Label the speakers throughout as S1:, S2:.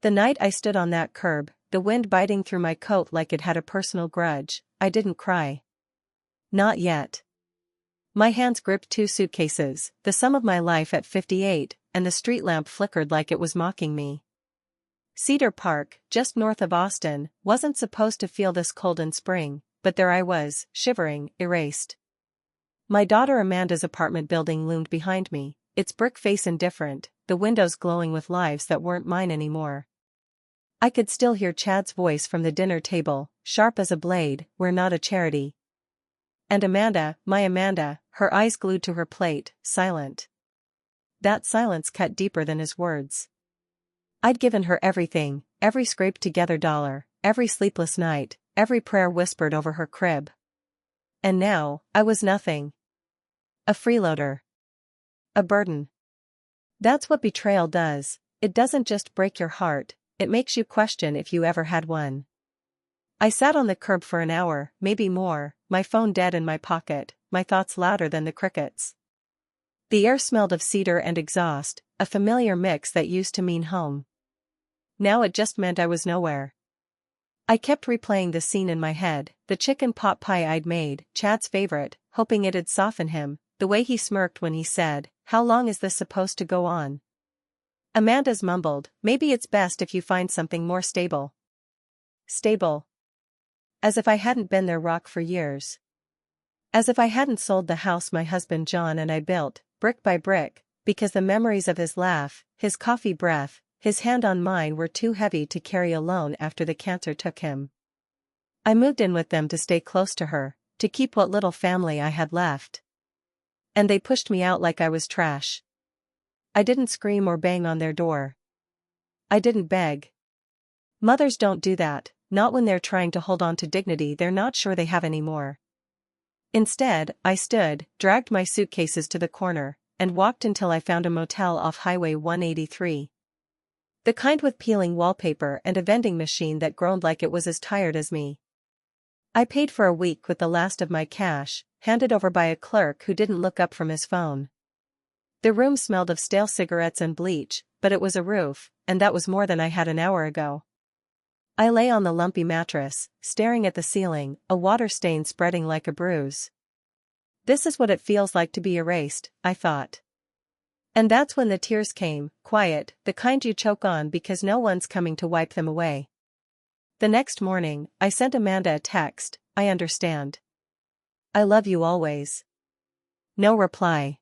S1: The night I stood on that curb, the wind biting through my coat like it had a personal grudge, I didn't cry. Not yet. My hands gripped 2 suitcases, the sum of my life at 58, and the street lamp flickered like it was mocking me. Cedar Park, just north of Austin, wasn't supposed to feel this cold in spring, but there I was, shivering, erased. My daughter Amanda's apartment building loomed behind me, its brick face indifferent, the windows glowing with lives that weren't mine anymore. I could still hear Chad's voice from the dinner table, sharp as a blade, "We're not a charity." And Amanda, my Amanda, her eyes glued to her plate, silent. That silence cut deeper than his words. I'd given her everything, every scraped-together dollar, every sleepless night, every prayer whispered over her crib. And now, I was nothing. A freeloader. A burden. That's what betrayal does. It doesn't just break your heart, it makes you question if you ever had one. I sat on the curb for an hour, maybe more, my phone dead in my pocket, my thoughts louder than the crickets. The air smelled of cedar and exhaust, a familiar mix that used to mean home. Now it just meant I was nowhere. I kept replaying the scene in my head, the chicken pot pie I'd made, Chad's favorite, hoping it'd soften him, the way he smirked when he said, "How long is this supposed to go on?" Amanda's mumbled, "Maybe it's best if you find something more stable." Stable. As if I hadn't been their rock for years. As if I hadn't sold the house my husband John and I built, brick by brick, because the memories of his laugh, his coffee breath, his hand on mine were too heavy to carry alone after the cancer took him. I moved in with them to stay close to her, to keep what little family I had left. And they pushed me out like I was trash. I didn't scream or bang on their door. I didn't beg. Mothers don't do that, not when they're trying to hold on to dignity they're not sure they have anymore. Instead, I stood, dragged my suitcases to the corner, and walked until I found a motel off Highway 183. The kind with peeling wallpaper and a vending machine that groaned like it was as tired as me. I paid for a week with the last of my cash, handed over by a clerk who didn't look up from his phone. The room smelled of stale cigarettes and bleach, but it was a roof, and that was more than I had an hour ago. I lay on the lumpy mattress, staring at the ceiling, a water stain spreading like a bruise. This is what it feels like to be erased, I thought. And that's when the tears came, quiet, the kind you choke on because no one's coming to wipe them away. The next morning, I sent Amanda a text, "I understand. I love you always." No reply.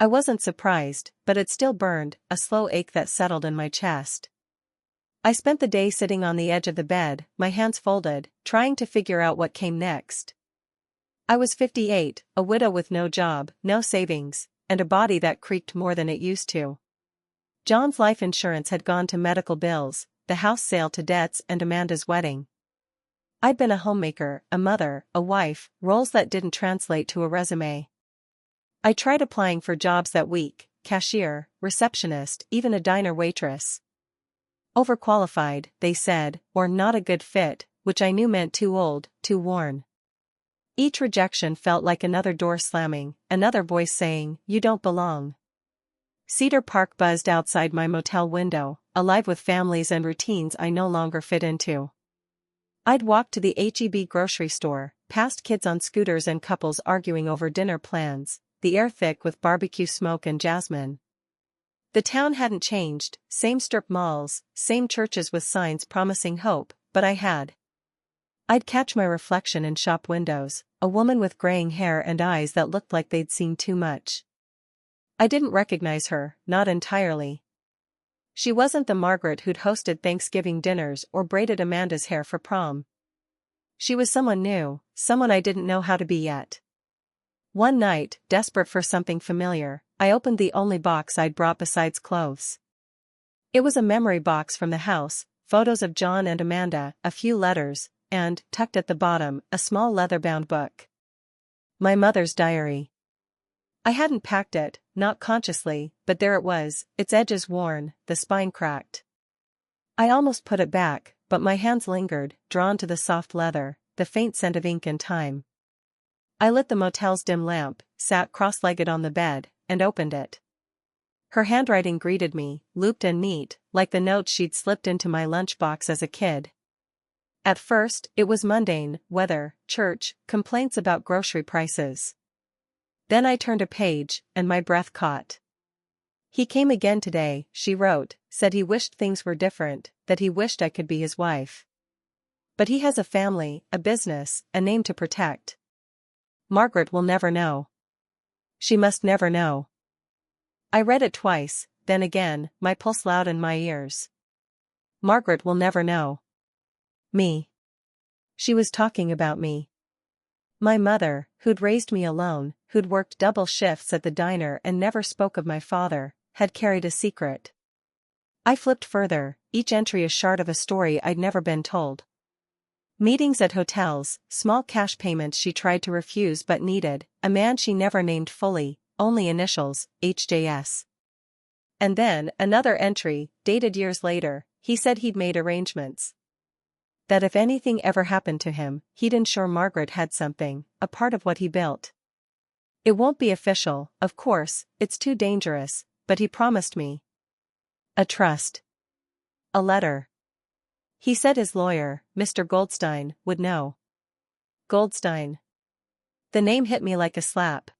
S1: I wasn't surprised, but it still burned, a slow ache that settled in my chest. I spent the day sitting on the edge of the bed, my hands folded, trying to figure out what came next. I was 58, a widow with no job, no savings, and a body that creaked more than it used to. John's life insurance had gone to medical bills, the house sale to debts and Amanda's wedding. I'd been a homemaker, a mother, a wife, roles that didn't translate to a resume. I tried applying for jobs that week, cashier, receptionist, even a diner waitress. Overqualified, they said, or not a good fit, which I knew meant too old, too worn. Each rejection felt like another door slamming, another voice saying, "You don't belong." Cedar Park buzzed outside my motel window, alive with families and routines I no longer fit into. I'd walk to the H-E-B grocery store, past kids on scooters and couples arguing over dinner plans, the air thick with barbecue smoke and jasmine. The town hadn't changed, same strip malls, same churches with signs promising hope, but I had. I'd catch my reflection in shop windows, a woman with graying hair and eyes that looked like they'd seen too much. I didn't recognize her, not entirely. She wasn't the Margaret who'd hosted Thanksgiving dinners or braided Amanda's hair for prom. She was someone new, someone I didn't know how to be yet. One night, desperate for something familiar, I opened the only box I'd brought besides clothes. It was a memory box from the house, photos of John and Amanda, a few letters, and, tucked at the bottom, a small leather-bound book. My mother's diary. I hadn't packed it, not consciously, but there it was, its edges worn, the spine cracked. I almost put it back, but my hands lingered, drawn to the soft leather, the faint scent of ink and time. I lit the motel's dim lamp, sat cross-legged on the bed, and opened it. Her handwriting greeted me, looped and neat, like the notes she'd slipped into my lunchbox as a kid. At first, it was mundane: weather, church, complaints about grocery prices. Then I turned a page, and my breath caught. "He came again today," she wrote, "said he wished things were different, that he wished I could be his wife. But he has a family, a business, a name to protect. Margaret will never know. She must never know." I read it twice, then again, my pulse loud in my ears. Margaret will never know. Me. She was talking about me. My mother, who'd raised me alone, who'd worked double shifts at the diner and never spoke of my father, had carried a secret. I flipped further, each entry a shard of a story I'd never been told. Meetings at hotels, small cash payments she tried to refuse but needed, a man she never named fully, only initials, HJS. And then, another entry, dated years later, he said he'd made arrangements. That if anything ever happened to him, he'd ensure Margaret had something, a part of what he built. It won't be official, of course, it's too dangerous, but he promised me. A trust. A letter. He said his lawyer, Mr. Goldstein, would know. Goldstein. The name hit me like a slap.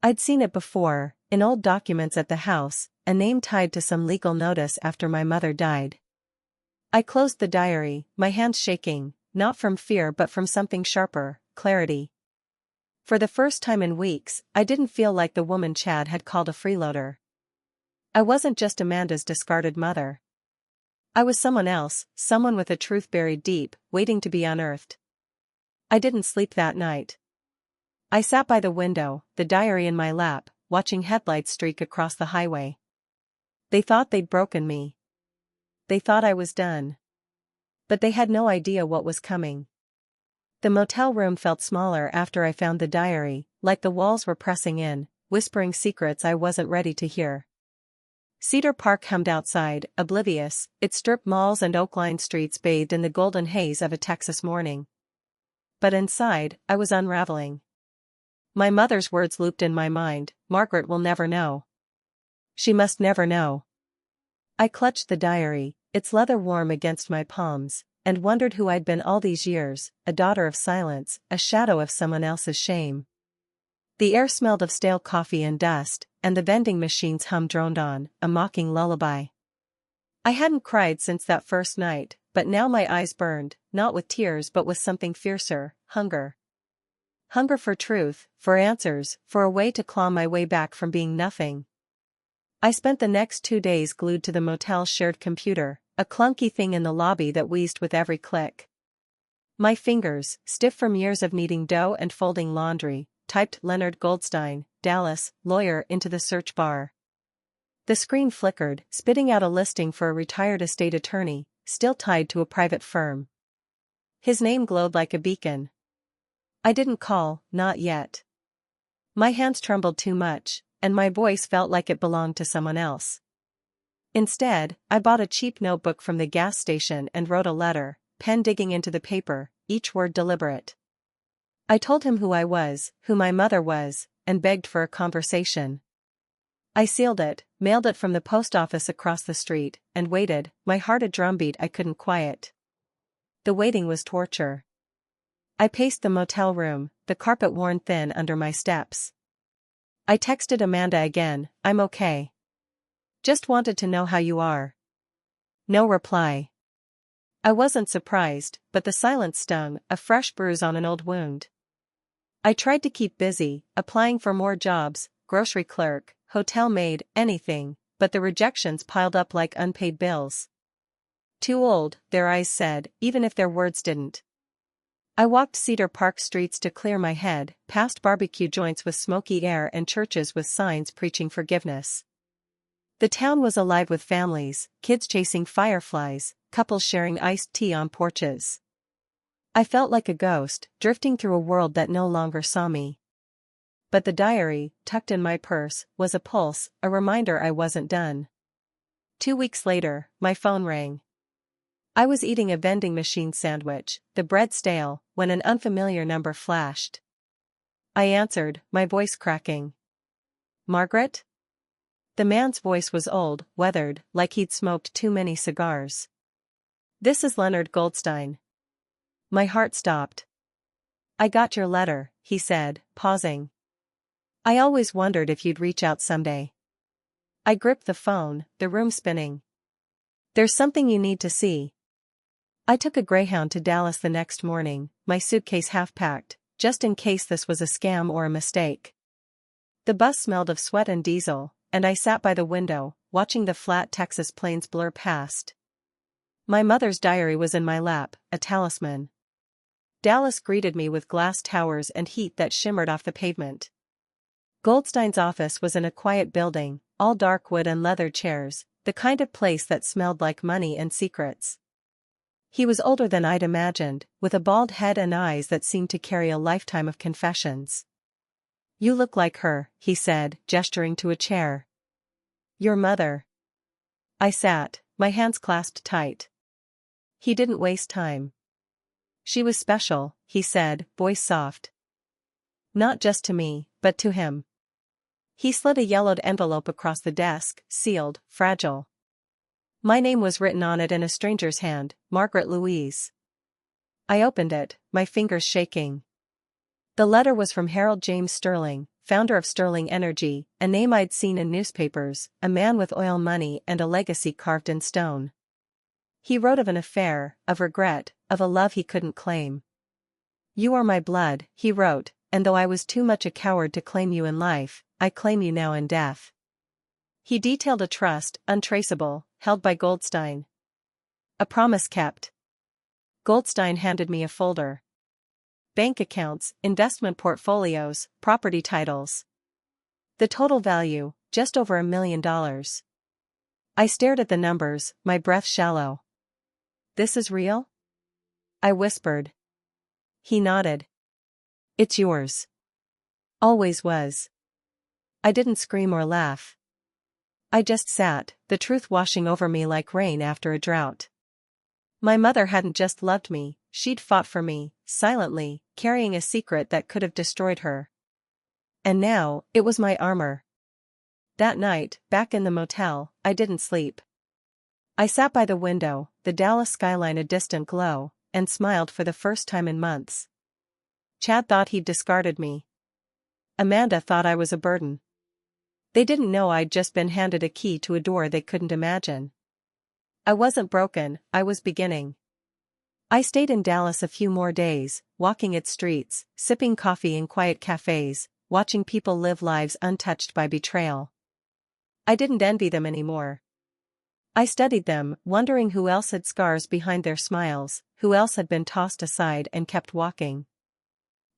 S1: I'd seen it before, in old documents at the house, a name tied to some legal notice after my mother died. I closed the diary, my hands shaking, not from fear but from something sharper, clarity. For the first time in weeks, I didn't feel like the woman Chad had called a freeloader. I wasn't just Amanda's discarded mother. I was someone else, someone with a truth buried deep, waiting to be unearthed. I didn't sleep that night. I sat by the window, the diary in my lap, watching headlights streak across the highway. They thought they'd broken me. They thought I was done. But they had no idea what was coming. The motel room felt smaller after I found the diary, like the walls were pressing in, whispering secrets I wasn't ready to hear. Cedar Park hummed outside, oblivious, its strip malls and oak-lined streets bathed in the golden haze of a Texas morning. But inside, I was unraveling. My mother's words looped in my mind: Margaret will never know. She must never know. I clutched the diary, its leather warm against my palms, and wondered who I'd been all these years, a daughter of silence, a shadow of someone else's shame. The air smelled of stale coffee and dust, and the vending machine's hum droned on, a mocking lullaby. I hadn't cried since that first night, but now my eyes burned, not with tears but with something fiercer: hunger. Hunger for truth, for answers, for a way to claw my way back from being nothing. I spent the next 2 days glued to the motel's shared computer, a clunky thing in the lobby that wheezed with every click. My fingers, stiff from years of kneading dough and folding laundry, typed Leonard Goldstein, Dallas, lawyer, into the search bar. The screen flickered, spitting out a listing for a retired estate attorney, still tied to a private firm. His name glowed like a beacon. I didn't call, not yet. My hands trembled too much, and my voice felt like it belonged to someone else. Instead, I bought a cheap notebook from the gas station and wrote a letter, pen digging into the paper, each word deliberate. I told him who I was, who my mother was, and begged for a conversation. I sealed it, mailed it from the post office across the street, and waited, my heart a drumbeat I couldn't quiet. The waiting was torture. I paced the motel room, the carpet worn thin under my steps. I texted Amanda again, "I'm okay. Just wanted to know how you are." No reply. I wasn't surprised, but the silence stung, a fresh bruise on an old wound. I tried to keep busy, applying for more jobs, grocery clerk, hotel maid, anything, but the rejections piled up like unpaid bills. Too old, their eyes said, even if their words didn't. I walked Cedar Park streets to clear my head, past barbecue joints with smoky air and churches with signs preaching forgiveness. The town was alive with families, kids chasing fireflies, couples sharing iced tea on porches. I felt like a ghost, drifting through a world that no longer saw me. But the diary, tucked in my purse, was a pulse, a reminder I wasn't done. 2 weeks later, my phone rang. I was eating a vending machine sandwich, the bread stale, when an unfamiliar number flashed. I answered, my voice cracking. "Margaret?" The man's voice was old, weathered, like he'd smoked too many cigars. "This is Leonard Goldstein." My heart stopped. "I got your letter," he said, pausing. "I always wondered if you'd reach out someday." I gripped the phone, the room spinning. "There's something you need to see." I took a Greyhound to Dallas the next morning, my suitcase half-packed, just in case this was a scam or a mistake. The bus smelled of sweat and diesel, and I sat by the window, watching the flat Texas plains blur past. My mother's diary was in my lap, a talisman. Dallas greeted me with glass towers and heat that shimmered off the pavement. Goldstein's office was in a quiet building, all dark wood and leather chairs, the kind of place that smelled like money and secrets. He was older than I'd imagined, with a bald head and eyes that seemed to carry a lifetime of confessions. "You look like her," he said, gesturing to a chair. "Your mother." I sat, my hands clasped tight. He didn't waste time. "She was special," he said, voice soft. "Not just to me, but to him." He slid a yellowed envelope across the desk, sealed, fragile. My name was written on it in a stranger's hand, Margaret Louise. I opened it, my fingers shaking. The letter was from Harold James Sterling, founder of Sterling Energy, a name I'd seen in newspapers, a man with oil money and a legacy carved in stone. He wrote of an affair, of regret, of a love he couldn't claim. "You are my blood," he wrote, "and though I was too much a coward to claim you in life, I claim you now in death." He detailed a trust, untraceable, held by Goldstein. A promise kept. Goldstein handed me a folder. Bank accounts, investment portfolios, property titles. The total value, just over $1 million. I stared at the numbers, my breath shallow. "This is real?" I whispered. He nodded. "It's yours. Always was." I didn't scream or laugh. I just sat, the truth washing over me like rain after a drought. My mother hadn't just loved me, she'd fought for me, silently, carrying a secret that could have destroyed her. And now, it was my armor. That night, back in the motel, I didn't sleep. I sat by the window, the Dallas skyline a distant glow, and smiled for the first time in months. Chad thought he'd discarded me. Amanda thought I was a burden. They didn't know I'd just been handed a key to a door they couldn't imagine. I wasn't broken, I was beginning. I stayed in Dallas a few more days, walking its streets, sipping coffee in quiet cafes, watching people live lives untouched by betrayal. I didn't envy them anymore. I studied them, wondering who else had scars behind their smiles, who else had been tossed aside and kept walking.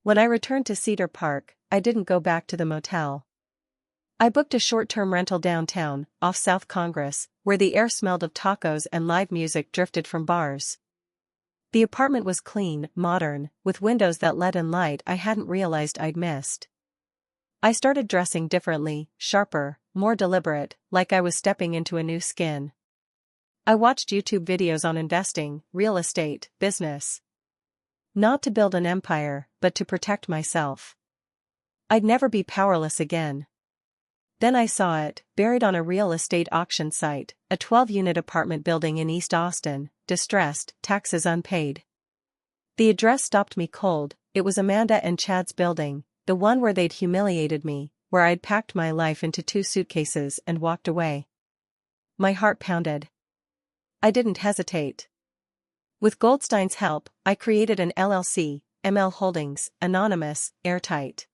S1: When I returned to Cedar Park, I didn't go back to the motel. I booked a short-term rental downtown, off South Congress, where the air smelled of tacos and live music drifted from bars. The apartment was clean, modern, with windows that let in light I hadn't realized I'd missed. I started dressing differently, sharper, more deliberate, like I was stepping into a new skin. I watched YouTube videos on investing, real estate, business. Not to build an empire, but to protect myself. I'd never be powerless again. Then I saw it, buried on a real estate auction site, a 12-unit apartment building in East Austin, distressed, taxes unpaid. The address stopped me cold. It was Amanda and Chad's building, the one where they'd humiliated me, where I'd packed my life into 2 suitcases and walked away. My heart pounded. I didn't hesitate. With Goldstein's help, I created an LLC, ML Holdings, anonymous, airtight.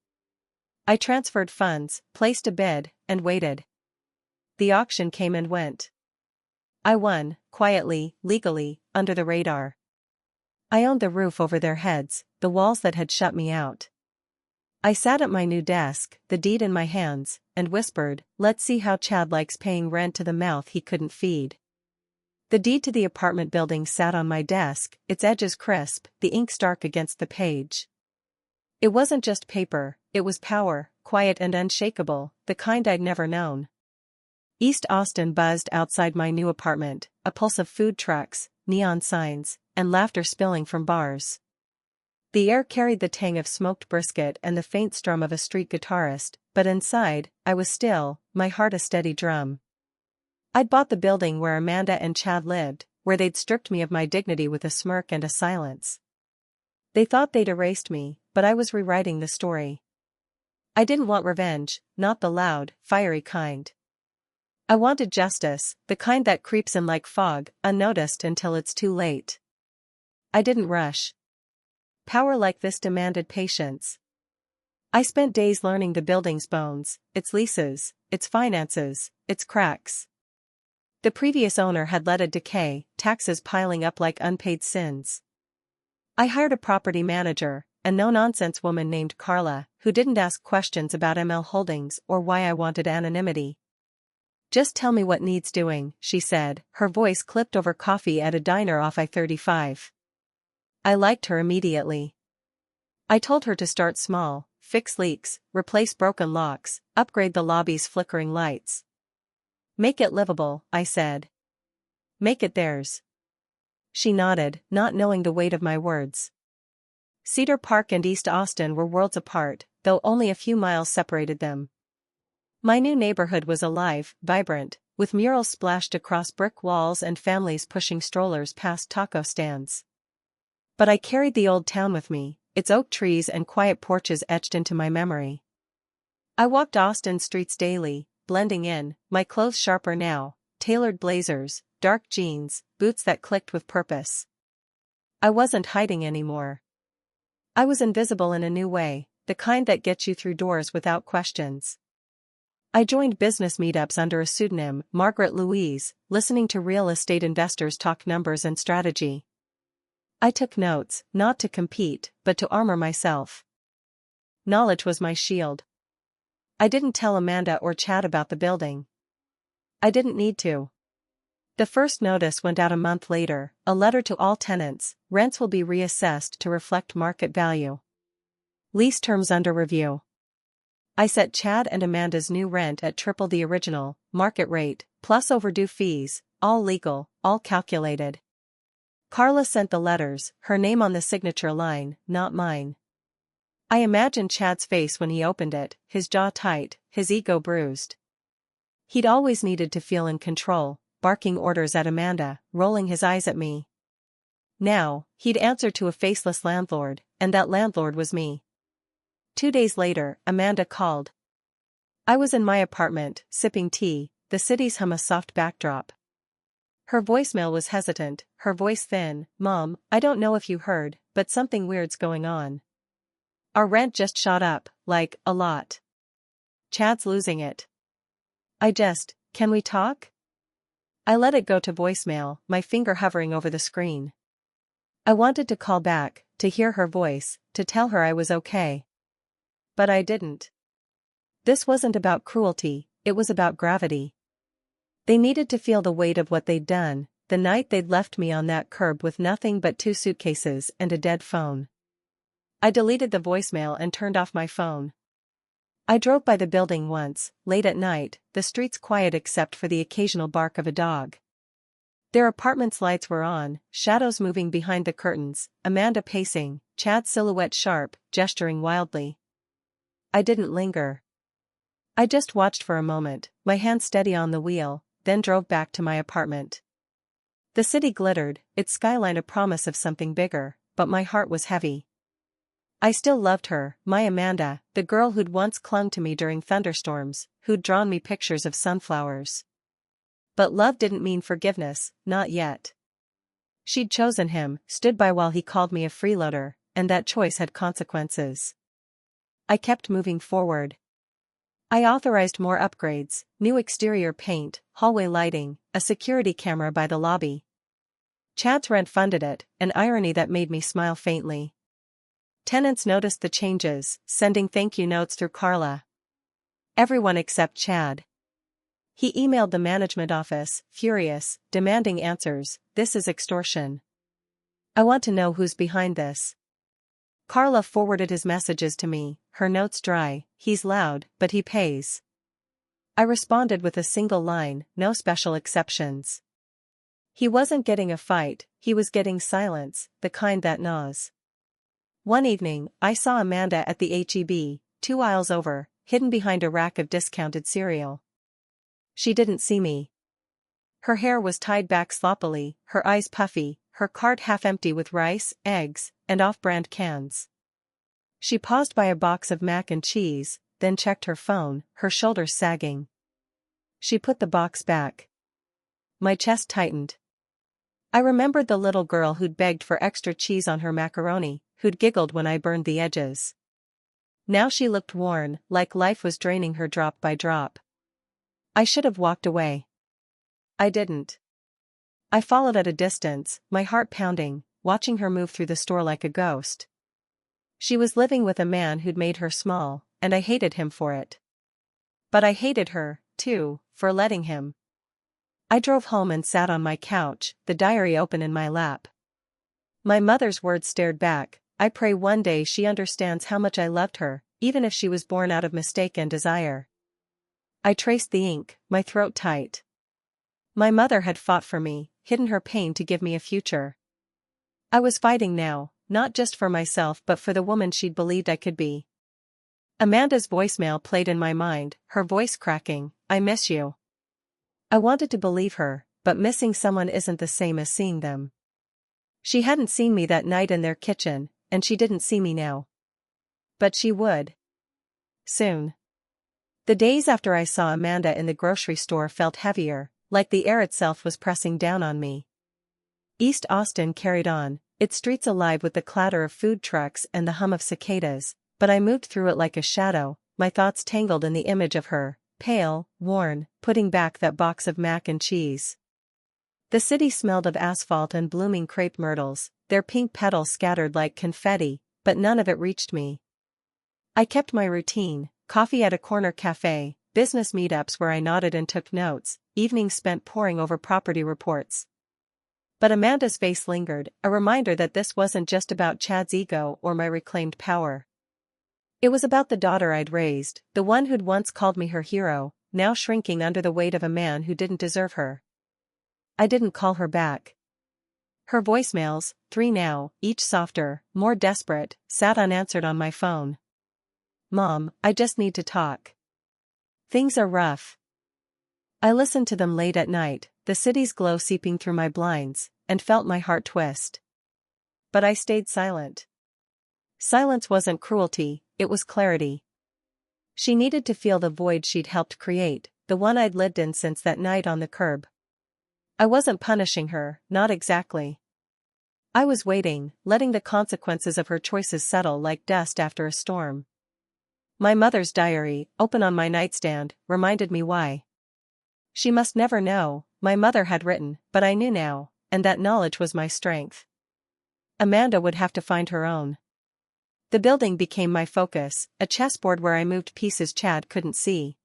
S1: I transferred funds, placed a bid, and waited. The auction came and went. I won, quietly, legally, under the radar. I owned the roof over their heads, the walls that had shut me out. I sat at my new desk, the deed in my hands, and whispered, "Let's see how Chad likes paying rent to the mouth he couldn't feed." The deed to the apartment building sat on my desk, its edges crisp, the ink stark against the page. It wasn't just paper, it was power, quiet and unshakable, the kind I'd never known. East Austin buzzed outside my new apartment, a pulse of food trucks, neon signs, and laughter spilling from bars. The air carried the tang of smoked brisket and the faint strum of a street guitarist, but inside, I was still, my heart a steady drum. I'd bought the building where Amanda and Chad lived, where they'd stripped me of my dignity with a smirk and a silence. They thought they'd erased me, but I was rewriting the story. I didn't want revenge, not the loud, fiery kind. I wanted justice, the kind that creeps in like fog, unnoticed until it's too late. I didn't rush. Power like this demanded patience. I spent days learning the building's bones, its leases, its finances, its cracks. The previous owner had let it decay, taxes piling up like unpaid sins. I hired a property manager, a no-nonsense woman named Carla, who didn't ask questions about ML Holdings or why I wanted anonymity. "Just tell me what needs doing," she said, her voice clipped over coffee at a diner off I-35. I liked her immediately. I told her to start small, fix leaks, replace broken locks, upgrade the lobby's flickering lights. "Make it livable," I said. "Make it theirs." She nodded, not knowing the weight of my words. Cedar Park and East Austin were worlds apart, though only a few miles separated them. My new neighborhood was alive, vibrant, with murals splashed across brick walls and families pushing strollers past taco stands. But I carried the old town with me, its oak trees and quiet porches etched into my memory. I walked Austin streets daily, blending in, my clothes sharper now, tailored blazers, dark jeans, boots that clicked with purpose. I wasn't hiding anymore. I was invisible in a new way, the kind that gets you through doors without questions. I joined business meetups under a pseudonym, Margaret Louise, listening to real estate investors talk numbers and strategy. I took notes, not to compete, but to armor myself. Knowledge was my shield. I didn't tell Amanda or Chad about the building. I didn't need to. The first notice went out a month later, a letter to all tenants: rents will be reassessed to reflect market value. Lease terms under review. I set Chad and Amanda's new rent at triple the original, market rate, plus overdue fees, all legal, all calculated. Carla sent the letters, her name on the signature line, not mine. I imagined Chad's face when he opened it, his jaw tight, his ego bruised. He'd always needed to feel in control, barking orders at Amanda, rolling his eyes at me. Now, he'd answer to a faceless landlord, and that landlord was me. 2 days later, Amanda called. I was in my apartment, sipping tea, the city's hum a soft backdrop. Her voicemail was hesitant, her voice thin. "Mom, I don't know if you heard, but something weird's going on. Our rent just shot up, like, a lot. Chad's losing it. Can we talk?" I let it go to voicemail, my finger hovering over the screen. I wanted to call back, to hear her voice, to tell her I was okay. But I didn't. This wasn't about cruelty, it was about gravity. They needed to feel the weight of what they'd done, the night they'd left me on that curb with nothing but 2 suitcases and a dead phone. I deleted the voicemail and turned off my phone. I drove by the building once, late at night, the streets quiet except for the occasional bark of a dog. Their apartment's lights were on, shadows moving behind the curtains, Amanda pacing, Chad's silhouette sharp, gesturing wildly. I didn't linger. I just watched for a moment, my hand steady on the wheel, then drove back to my apartment. The city glittered, its skyline a promise of something bigger, but my heart was heavy. I still loved her, my Amanda, the girl who'd once clung to me during thunderstorms, who'd drawn me pictures of sunflowers. But love didn't mean forgiveness, not yet. She'd chosen him, stood by while he called me a freeloader, and that choice had consequences. I kept moving forward. I authorized more upgrades, new exterior paint, hallway lighting, a security camera by the lobby. Chad's rent funded it, an irony that made me smile faintly. Tenants noticed the changes, sending thank you notes through Carla. Everyone except Chad. He emailed the management office, furious, demanding answers. "This is extortion. I want to know who's behind this." Carla forwarded his messages to me, her notes dry. "He's loud, but he pays." I responded with a single line, "No special exceptions." He wasn't getting a fight, he was getting silence, the kind that gnaws. One evening, I saw Amanda at the H-E-B, 2 aisles over, hidden behind a rack of discounted cereal. She didn't see me. Her hair was tied back sloppily, her eyes puffy, her cart half empty with rice, eggs, and off-brand cans. She paused by a box of mac and cheese, then checked her phone, her shoulders sagging. She put the box back. My chest tightened. I remembered the little girl who'd begged for extra cheese on her macaroni, who'd giggled when I burned the edges. Now she looked worn, like life was draining her drop by drop. I should have walked away. I didn't. I followed at a distance, my heart pounding, watching her move through the store like a ghost. She was living with a man who'd made her small, and I hated him for it. But I hated her, too, for letting him. I drove home and sat on my couch, the diary open in my lap. My mother's words stared back. I pray one day she understands how much I loved her, even if she was born out of mistake and desire. I traced the ink, my throat tight. My mother had fought for me, hidden her pain to give me a future. I was fighting now, not just for myself but for the woman she'd believed I could be. Amanda's voicemail played in my mind, her voice cracking, "I miss you." I wanted to believe her, but missing someone isn't the same as seeing them. She hadn't seen me that night in their kitchen, and she didn't see me now. But she would. Soon. The days after I saw Amanda in the grocery store felt heavier, like the air itself was pressing down on me. East Austin carried on, its streets alive with the clatter of food trucks and the hum of cicadas, but I moved through it like a shadow, my thoughts tangled in the image of her, pale, worn, putting back that box of mac and cheese. The city smelled of asphalt and blooming crepe myrtles, their pink petals scattered like confetti, but none of it reached me. I kept my routine, coffee at a corner cafe, business meetups where I nodded and took notes, evenings spent poring over property reports. But Amanda's face lingered, a reminder that this wasn't just about Chad's ego or my reclaimed power. It was about the daughter I'd raised, the one who'd once called me her hero, now shrinking under the weight of a man who didn't deserve her. I didn't call her back. Her voicemails, 3 now, each softer, more desperate, sat unanswered on my phone. "Mom, I just need to talk. Things are rough." I listened to them late at night, the city's glow seeping through my blinds, and felt my heart twist. But I stayed silent. Silence wasn't cruelty, it was clarity. She needed to feel the void she'd helped create, the one I'd lived in since that night on the curb. I wasn't punishing her, not exactly. I was waiting, letting the consequences of her choices settle like dust after a storm. My mother's diary, open on my nightstand, reminded me why. She must never know, my mother had written, but I knew now, and that knowledge was my strength. Amanda would have to find her own. The building became my focus, a chessboard where I moved pieces Chad couldn't see.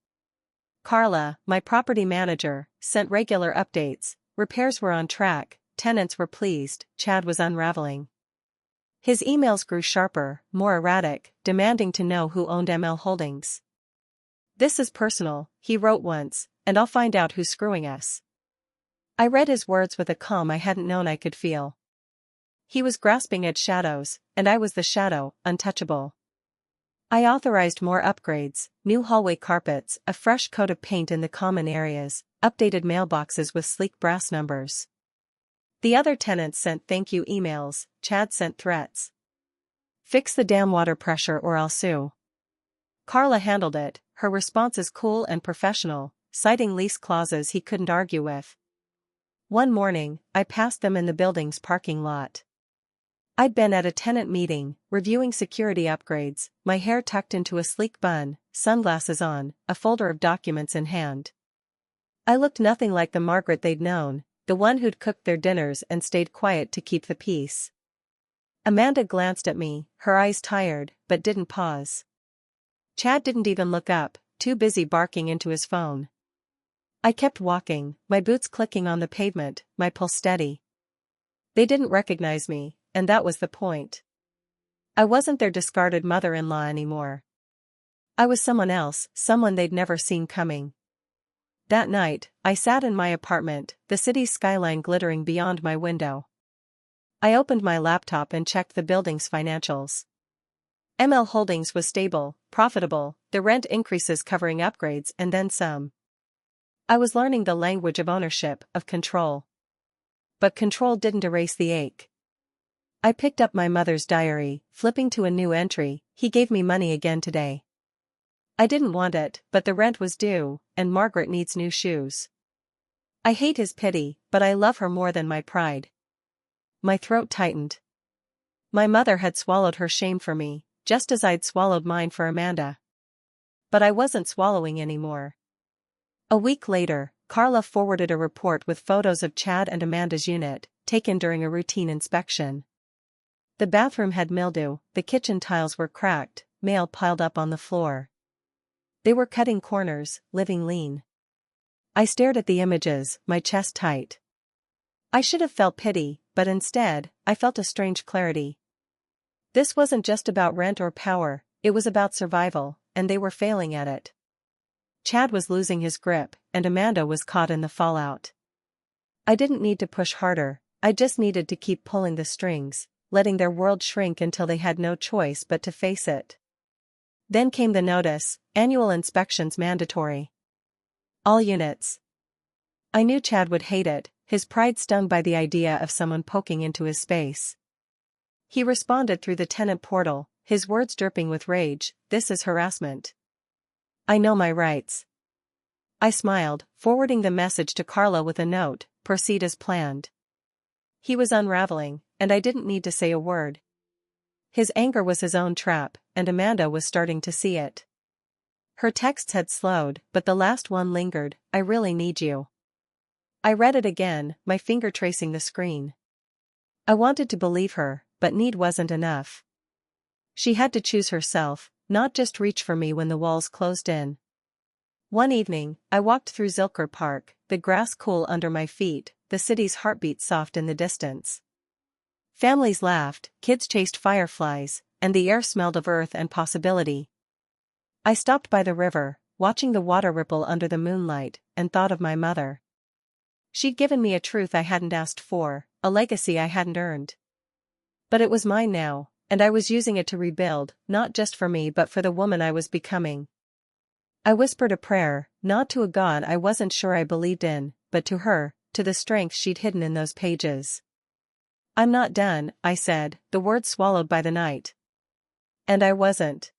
S1: Carla, my property manager, sent regular updates, repairs were on track, tenants were pleased, Chad was unraveling. His emails grew sharper, more erratic, demanding to know who owned ML Holdings. "This is personal," he wrote once, "and I'll find out who's screwing us." I read his words with a calm I hadn't known I could feel. He was grasping at shadows, and I was the shadow, untouchable. I authorized more upgrades, new hallway carpets, a fresh coat of paint in the common areas, updated mailboxes with sleek brass numbers. The other tenants sent thank you emails, Chad sent threats. "Fix the damn water pressure or I'll sue." Carla handled it, her responses cool and professional, citing lease clauses he couldn't argue with. One morning, I passed them in the building's parking lot. I'd been at a tenant meeting, reviewing security upgrades, my hair tucked into a sleek bun, sunglasses on, a folder of documents in hand. I looked nothing like the Margaret they'd known, the one who'd cooked their dinners and stayed quiet to keep the peace. Amanda glanced at me, her eyes tired, but didn't pause. Chad didn't even look up, too busy barking into his phone. I kept walking, my boots clicking on the pavement, my pulse steady. They didn't recognize me, and that was the point. I wasn't their discarded mother-in-law anymore. I was someone else, someone they'd never seen coming. That night, I sat in my apartment, the city's skyline glittering beyond my window. I opened my laptop and checked the building's financials. ML Holdings was stable, profitable, the rent increases covering upgrades and then some. I was learning the language of ownership, of control. But control didn't erase the ache. I picked up my mother's diary, flipping to a new entry. He gave me money again today. I didn't want it, but the rent was due, and Margaret needs new shoes. I hate his pity, but I love her more than my pride. My throat tightened. My mother had swallowed her shame for me, just as I'd swallowed mine for Amanda. But I wasn't swallowing anymore. A week later, Carla forwarded a report with photos of Chad and Amanda's unit, taken during a routine inspection. The bathroom had mildew, the kitchen tiles were cracked, mail piled up on the floor. They were cutting corners, living lean. I stared at the images, my chest tight. I should have felt pity, but instead, I felt a strange clarity. This wasn't just about rent or power, it was about survival, and they were failing at it. Chad was losing his grip, and Amanda was caught in the fallout. I didn't need to push harder, I just needed to keep pulling the strings, letting their world shrink until they had no choice but to face it. Then came the notice, annual inspections mandatory. All units. I knew Chad would hate it, his pride stung by the idea of someone poking into his space. He responded through the tenant portal, his words dripping with rage, "This is harassment. I know my rights." I smiled, forwarding the message to Carla with a note, "Proceed as planned." He was unraveling, and I didn't need to say a word. His anger was his own trap, and Amanda was starting to see it. Her texts had slowed, but the last one lingered, "I really need you." I read it again, my finger tracing the screen. I wanted to believe her, but need wasn't enough. She had to choose herself, not just reach for me when the walls closed in. One evening, I walked through Zilker Park, the grass cool under my feet, the city's heartbeat soft in the distance. Families laughed, kids chased fireflies, and the air smelled of earth and possibility. I stopped by the river, watching the water ripple under the moonlight, and thought of my mother. She'd given me a truth I hadn't asked for, a legacy I hadn't earned. But it was mine now, and I was using it to rebuild, not just for me but for the woman I was becoming. I whispered a prayer, not to a God I wasn't sure I believed in, but to her, to the strength she'd hidden in those pages. "I'm not done," I said, the words swallowed by the night. And I wasn't.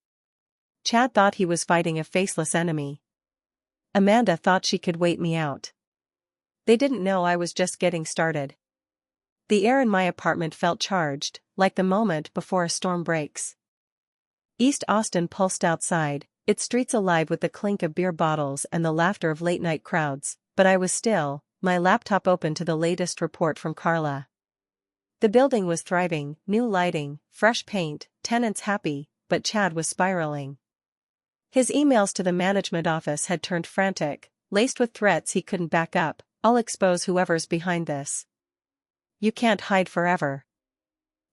S1: Chad thought he was fighting a faceless enemy. Amanda thought she could wait me out. They didn't know I was just getting started. The air in my apartment felt charged, like the moment before a storm breaks. East Austin pulsed outside, its streets alive with the clink of beer bottles and the laughter of late-night crowds, but I was still, my laptop open to the latest report from Carla. The building was thriving, new lighting, fresh paint, tenants happy, but Chad was spiraling. His emails to the management office had turned frantic, laced with threats he couldn't back up. "I'll expose whoever's behind this. You can't hide forever."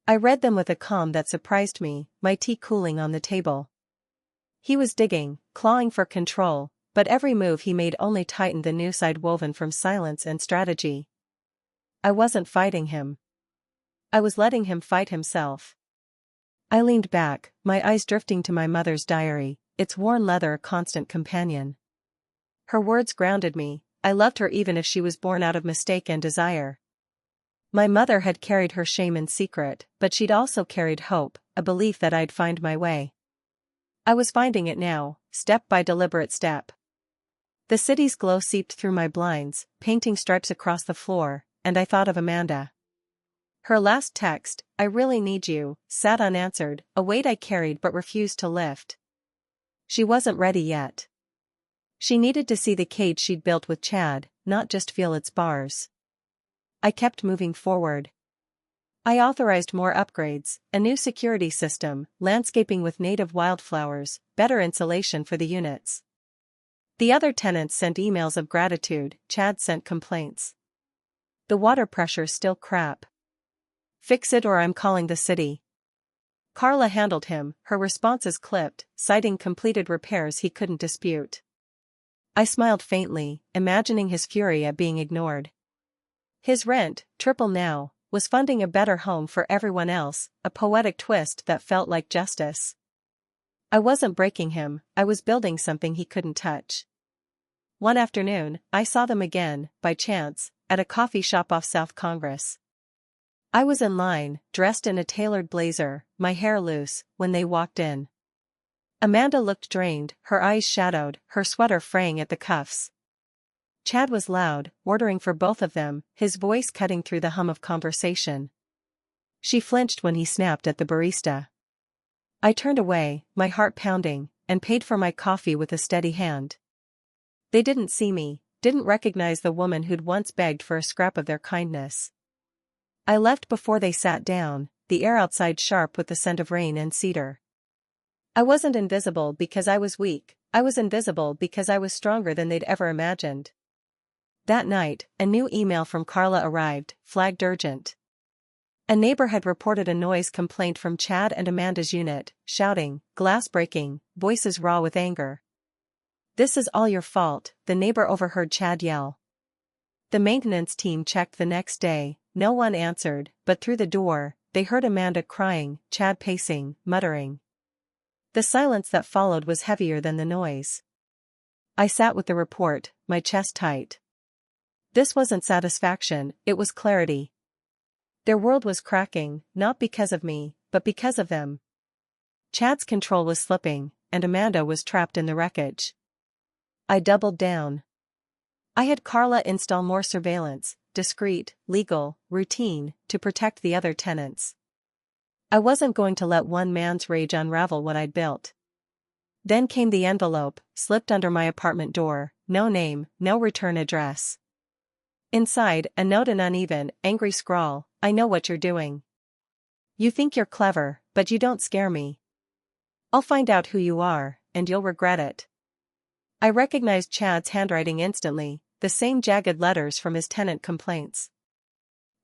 S1: I read them with a calm that surprised me, my tea cooling on the table. He was digging, clawing for control, but every move he made only tightened the noose I'd woven from silence and strategy. I wasn't fighting him. I was letting him fight himself. I leaned back, my eyes drifting to my mother's diary, its worn leather a constant companion. Her words grounded me. I loved her even if she was born out of mistake and desire. My mother had carried her shame in secret, but she'd also carried hope, a belief that I'd find my way. I was finding it now, step by deliberate step. The city's glow seeped through my blinds, painting stripes across the floor, and I thought of Amanda. Her last text, "I really need you," sat unanswered, a weight I carried but refused to lift. She wasn't ready yet. She needed to see the cage she'd built with Chad, not just feel its bars. I kept moving forward. I authorized more upgrades, a new security system, landscaping with native wildflowers, better insulation for the units. The other tenants sent emails of gratitude, Chad sent complaints. "The water pressure's still crap. Fix it or I'm calling the city." Carla handled him, her responses clipped, citing completed repairs he couldn't dispute. I smiled faintly, imagining his fury at being ignored. His rent, triple now, was funding a better home for everyone else, a poetic twist that felt like justice. I wasn't breaking him, I was building something he couldn't touch. One afternoon, I saw them again, by chance, at a coffee shop off South Congress. I was in line, dressed in a tailored blazer, my hair loose, when they walked in. Amanda looked drained, her eyes shadowed, her sweater fraying at the cuffs. Chad was loud, ordering for both of them, his voice cutting through the hum of conversation. She flinched when he snapped at the barista. I turned away, my heart pounding, and paid for my coffee with a steady hand. They didn't see me, didn't recognize the woman who'd once begged for a scrap of their kindness. I left before they sat down, the air outside sharp with the scent of rain and cedar. I wasn't invisible because I was weak, I was invisible because I was stronger than they'd ever imagined. That night, a new email from Carla arrived, flagged urgent. A neighbor had reported a noise complaint from Chad and Amanda's unit, shouting, glass breaking, voices raw with anger. "This is all your fault," the neighbor overheard Chad yell. The maintenance team checked the next day, no one answered, but through the door, they heard Amanda crying, Chad pacing, muttering. The silence that followed was heavier than the noise. I sat with the report, my chest tight. This wasn't satisfaction, it was clarity. Their world was cracking, not because of me, but because of them. Chad's control was slipping, and Amanda was trapped in the wreckage. I doubled down. I had Carla install more surveillance, discreet, legal, routine, to protect the other tenants. I wasn't going to let one man's rage unravel what I'd built. Then came the envelope, slipped under my apartment door, no name, no return address. Inside, a note, an uneven, angry scrawl, "I know what you're doing. You think you're clever, but you don't scare me. I'll find out who you are, and you'll regret it." I recognized Chad's handwriting instantly, the same jagged letters from his tenant complaints.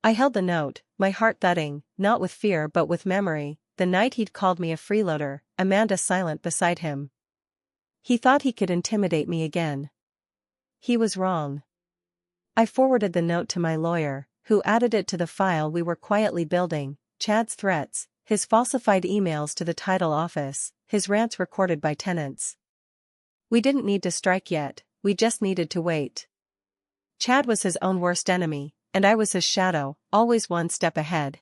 S1: I held the note, my heart thudding, not with fear but with memory, the night he'd called me a freeloader, Amanda silent beside him. He thought he could intimidate me again. He was wrong. I forwarded the note to my lawyer, who added it to the file we were quietly building, Chad's threats, his falsified emails to the title office, his rants recorded by tenants. We didn't need to strike yet, we just needed to wait. Chad was his own worst enemy, and I was his shadow, always one step ahead.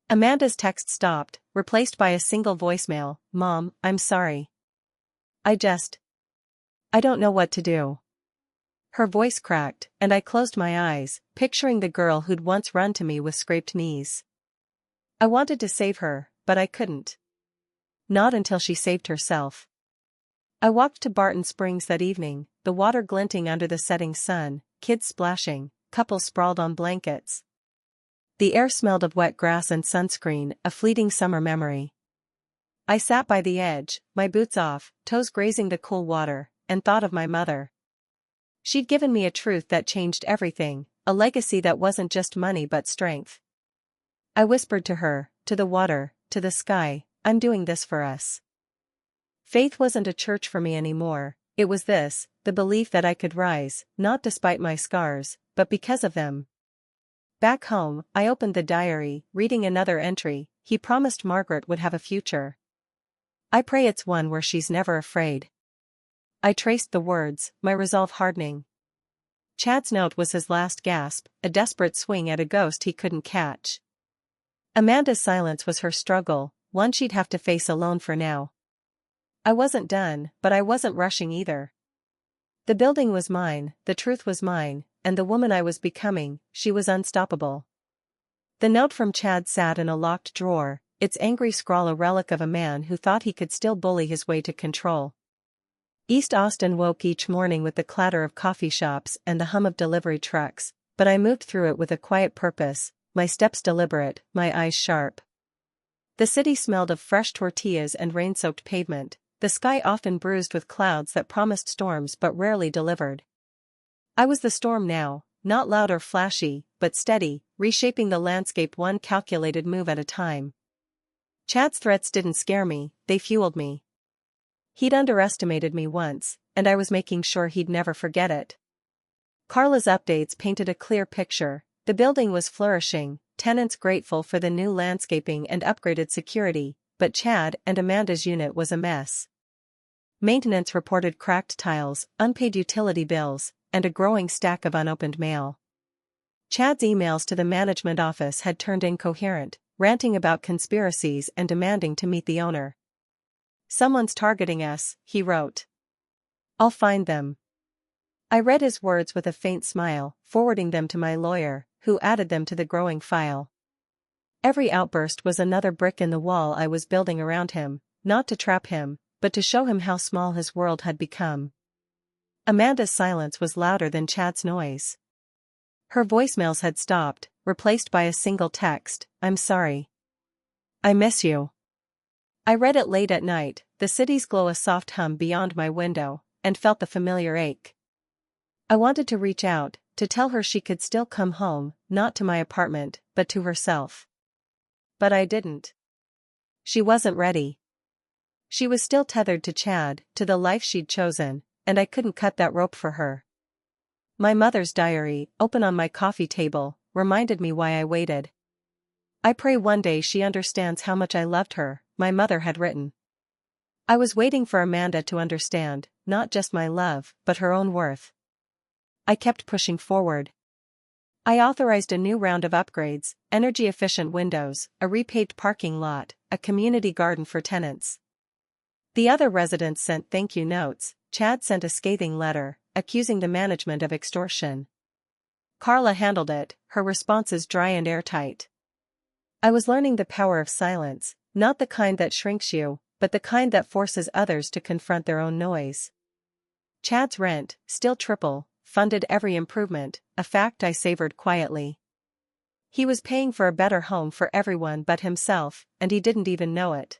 S1: Amanda's text stopped, replaced by a single voicemail, "Mom, I'm sorry. I don't know what to do." Her voice cracked, and I closed my eyes, picturing the girl who'd once run to me with scraped knees. I wanted to save her, but I couldn't. Not until she saved herself. I walked to Barton Springs that evening, the water glinting under the setting sun, kids splashing, couples sprawled on blankets. The air smelled of wet grass and sunscreen, a fleeting summer memory. I sat by the edge, my boots off, toes grazing the cool water, and thought of my mother. She'd given me a truth that changed everything, a legacy that wasn't just money but strength. I whispered to her, to the water, to the sky, "I'm doing this for us." Faith wasn't a church for me anymore, it was this, the belief that I could rise, not despite my scars, but because of them. Back home, I opened the diary, reading another entry, "He promised Margaret would have a future. I pray it's one where she's never afraid." I traced the words, my resolve hardening. Chad's note was his last gasp, a desperate swing at a ghost he couldn't catch. Amanda's silence was her struggle, one she'd have to face alone for now. I wasn't done, but I wasn't rushing either. The building was mine, the truth was mine, and the woman I was becoming, she was unstoppable. The note from Chad sat in a locked drawer, its angry scrawl a relic of a man who thought he could still bully his way to control. East Austin woke each morning with the clatter of coffee shops and the hum of delivery trucks, but I moved through it with a quiet purpose, my steps deliberate, my eyes sharp. The city smelled of fresh tortillas and rain-soaked pavement, the sky often bruised with clouds that promised storms but rarely delivered. I was the storm now, not loud or flashy, but steady, reshaping the landscape one calculated move at a time. Chad's threats didn't scare me, they fueled me. He'd underestimated me once, and I was making sure he'd never forget it. Carla's updates painted a clear picture, the building was flourishing, tenants grateful for the new landscaping and upgraded security, but Chad and Amanda's unit was a mess. Maintenance reported cracked tiles, unpaid utility bills, and a growing stack of unopened mail. Chad's emails to the management office had turned incoherent, ranting about conspiracies and demanding to meet the owner. "Someone's targeting us," he wrote. "I'll find them." I read his words with a faint smile, forwarding them to my lawyer, who added them to the growing file. Every outburst was another brick in the wall I was building around him, not to trap him, but to show him how small his world had become. Amanda's silence was louder than Chad's noise. Her voicemails had stopped, replaced by a single text, "I'm sorry. I miss you." I read it late at night, the city's glow a soft hum beyond my window, and felt the familiar ache. I wanted to reach out, to tell her she could still come home, not to my apartment, but to herself. But I didn't. She wasn't ready. She was still tethered to Chad, to the life she'd chosen, and I couldn't cut that rope for her. My mother's diary, open on my coffee table, reminded me why I waited. "I pray one day she understands how much I loved her," my mother had written. I was waiting for Amanda to understand, not just my love, but her own worth. I kept pushing forward. I authorized a new round of upgrades, energy-efficient windows, a repaved parking lot, a community garden for tenants. The other residents sent thank you notes. Chad sent a scathing letter, accusing the management of extortion. Carla handled it, her responses dry and airtight. I was learning the power of silence, not the kind that shrinks you, but the kind that forces others to confront their own noise. Chad's rent, still triple, funded every improvement, a fact I savored quietly. He was paying for a better home for everyone but himself, and he didn't even know it.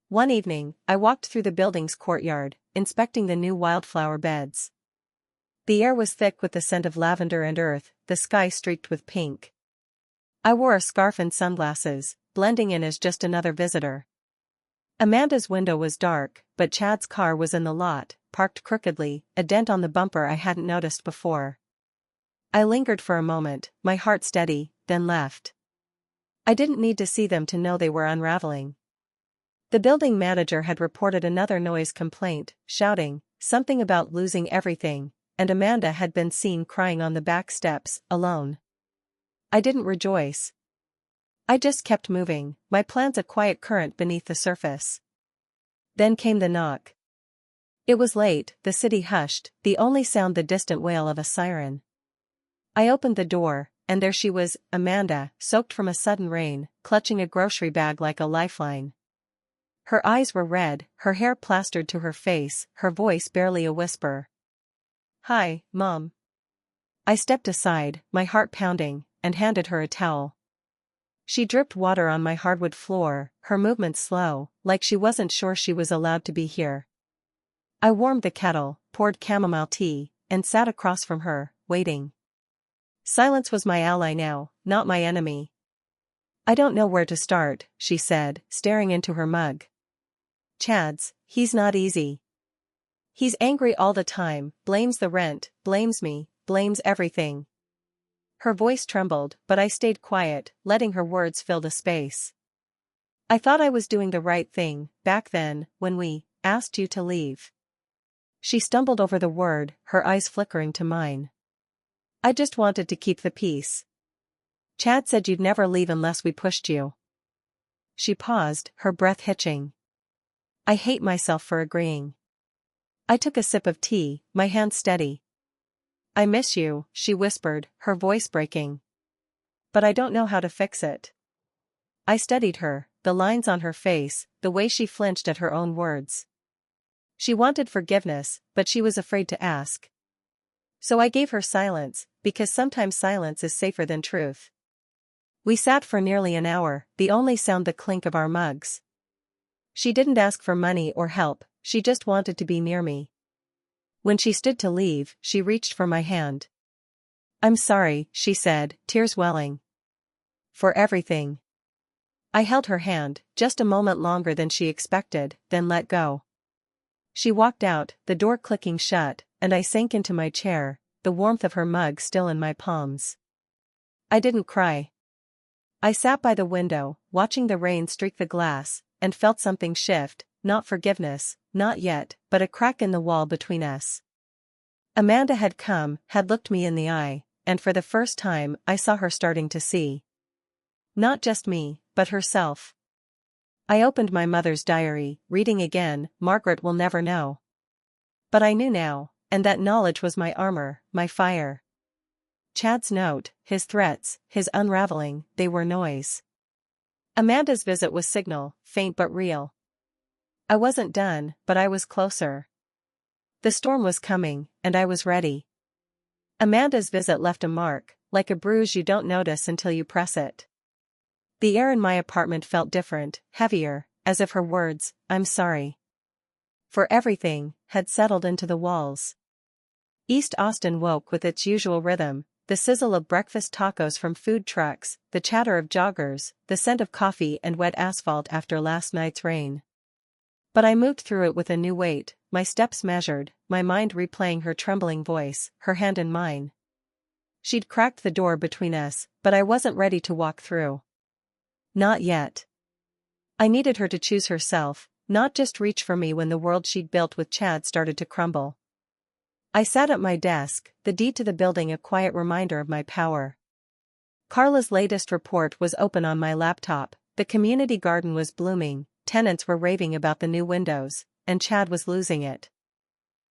S1: One evening, I walked through the building's courtyard, inspecting the new wildflower beds. The air was thick with the scent of lavender and earth, the sky streaked with pink. I wore a scarf and sunglasses, blending in as just another visitor. Amanda's window was dark, but Chad's car was in the lot, parked crookedly, a dent on the bumper I hadn't noticed before. I lingered for a moment, my heart steady, then left. I didn't need to see them to know they were unraveling. The building manager had reported another noise complaint, shouting, something about losing everything, and Amanda had been seen crying on the back steps, alone. I didn't rejoice. I just kept moving, my plans a quiet current beneath the surface. Then came the knock. It was late, the city hushed, the only sound the distant wail of a siren. I opened the door, and there she was, Amanda, soaked from a sudden rain, clutching a grocery bag like a lifeline. Her eyes were red, her hair plastered to her face, her voice barely a whisper. "Hi, Mom." I stepped aside, my heart pounding, and handed her a towel. She dripped water on my hardwood floor, her movements slow, like she wasn't sure she was allowed to be here. I warmed the kettle, poured chamomile tea, and sat across from her, waiting. Silence was my ally now, not my enemy. "I don't know where to start," she said, staring into her mug. He's not easy. He's angry all the time, blames the rent, blames me, blames everything." Her voice trembled, but I stayed quiet, letting her words fill the space. "I thought I was doing the right thing, back then, when we asked you to leave." She stumbled over the word, her eyes flickering to mine. "I just wanted to keep the peace. Chad said you'd never leave unless we pushed you." She paused, her breath hitching. I hate myself for agreeing. I took a sip of tea, my hand steady. "I miss you," she whispered, her voice breaking. "But I don't know how to fix it." I studied her, the lines on her face, the way she flinched at her own words. She wanted forgiveness, but she was afraid to ask. So I gave her silence, because sometimes silence is safer than truth. We sat for nearly an hour, the only sound the clink of our mugs. She didn't ask for money or help, she just wanted to be near me. When she stood to leave, she reached for my hand. "I'm sorry," she said, tears welling. "For everything." I held her hand, just a moment longer than she expected, then let go. She walked out, the door clicking shut, and I sank into my chair, the warmth of her mug still in my palms. I didn't cry. I sat by the window, watching the rain streak the glass, and felt something shift, not forgiveness, not yet, but a crack in the wall between us. Amanda had come, had looked me in the eye, and for the first time I saw her starting to see. Not just me, but herself. I opened my mother's diary, reading again, Margaret will never know. But I knew now, and that knowledge was my armor, my fire. Chad's note, his threats, his unraveling, they were noise. Amanda's visit was signal, faint but real. I wasn't done, but I was closer. The storm was coming, and I was ready. Amanda's visit left a mark, like a bruise you don't notice until you press it. The air in my apartment felt different, heavier, as if her words, "I'm sorry for everything," had settled into the walls. East Austin woke with its usual rhythm, the sizzle of breakfast tacos from food trucks, the chatter of joggers, the scent of coffee and wet asphalt after last night's rain. But I moved through it with a new weight, my steps measured, my mind replaying her trembling voice, her hand in mine. She'd cracked the door between us, but I wasn't ready to walk through. Not yet. I needed her to choose herself, not just reach for me when the world she'd built with Chad started to crumble. I sat at my desk, the deed to the building a quiet reminder of my power. Carla's latest report was open on my laptop, the community garden was blooming, tenants were raving about the new windows, and Chad was losing it.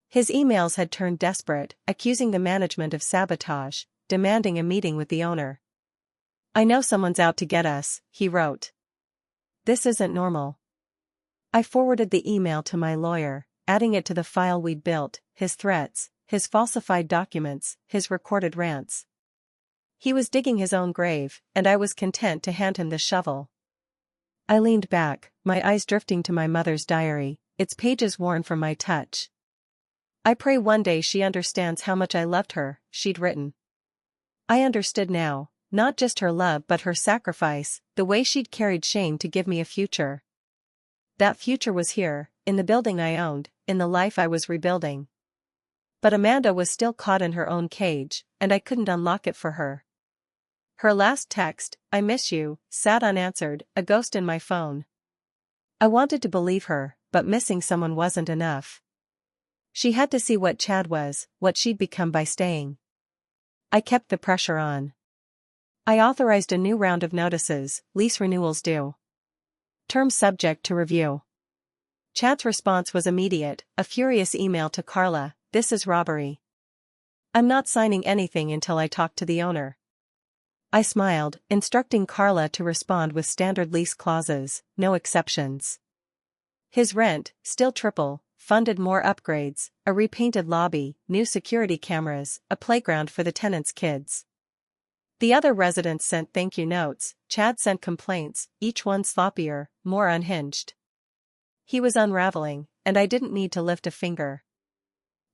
S1: His emails had turned desperate, accusing the management of sabotage, demanding a meeting with the owner. "I know someone's out to get us," he wrote. "This isn't normal." I forwarded the email to my lawyer, adding it to the file we'd built, his threats, his falsified documents, his recorded rants. He was digging his own grave, and I was content to hand him the shovel. I leaned back, my eyes drifting to my mother's diary, its pages worn from my touch. "I pray one day she understands how much I loved her," she'd written. I understood now, not just her love but her sacrifice, the way she'd carried shame to give me a future. That future was here, in the building I owned, in the life I was rebuilding. But Amanda was still caught in her own cage, and I couldn't unlock it for her. Her last text, "I miss you," sat unanswered, a ghost in my phone. I wanted to believe her, but missing someone wasn't enough. She had to see what Chad was, what she'd become by staying. I kept the pressure on. I authorized a new round of notices, lease renewals due. Terms subject to review. Chad's response was immediate, a furious email to Carla, "This is robbery. I'm not signing anything until I talk to the owner." I smiled, instructing Carla to respond with standard lease clauses, no exceptions. His rent, still triple, funded more upgrades, a repainted lobby, new security cameras, a playground for the tenants' kids. The other residents sent thank you notes, Chad sent complaints, each one sloppier, more unhinged. He was unraveling, and I didn't need to lift a finger.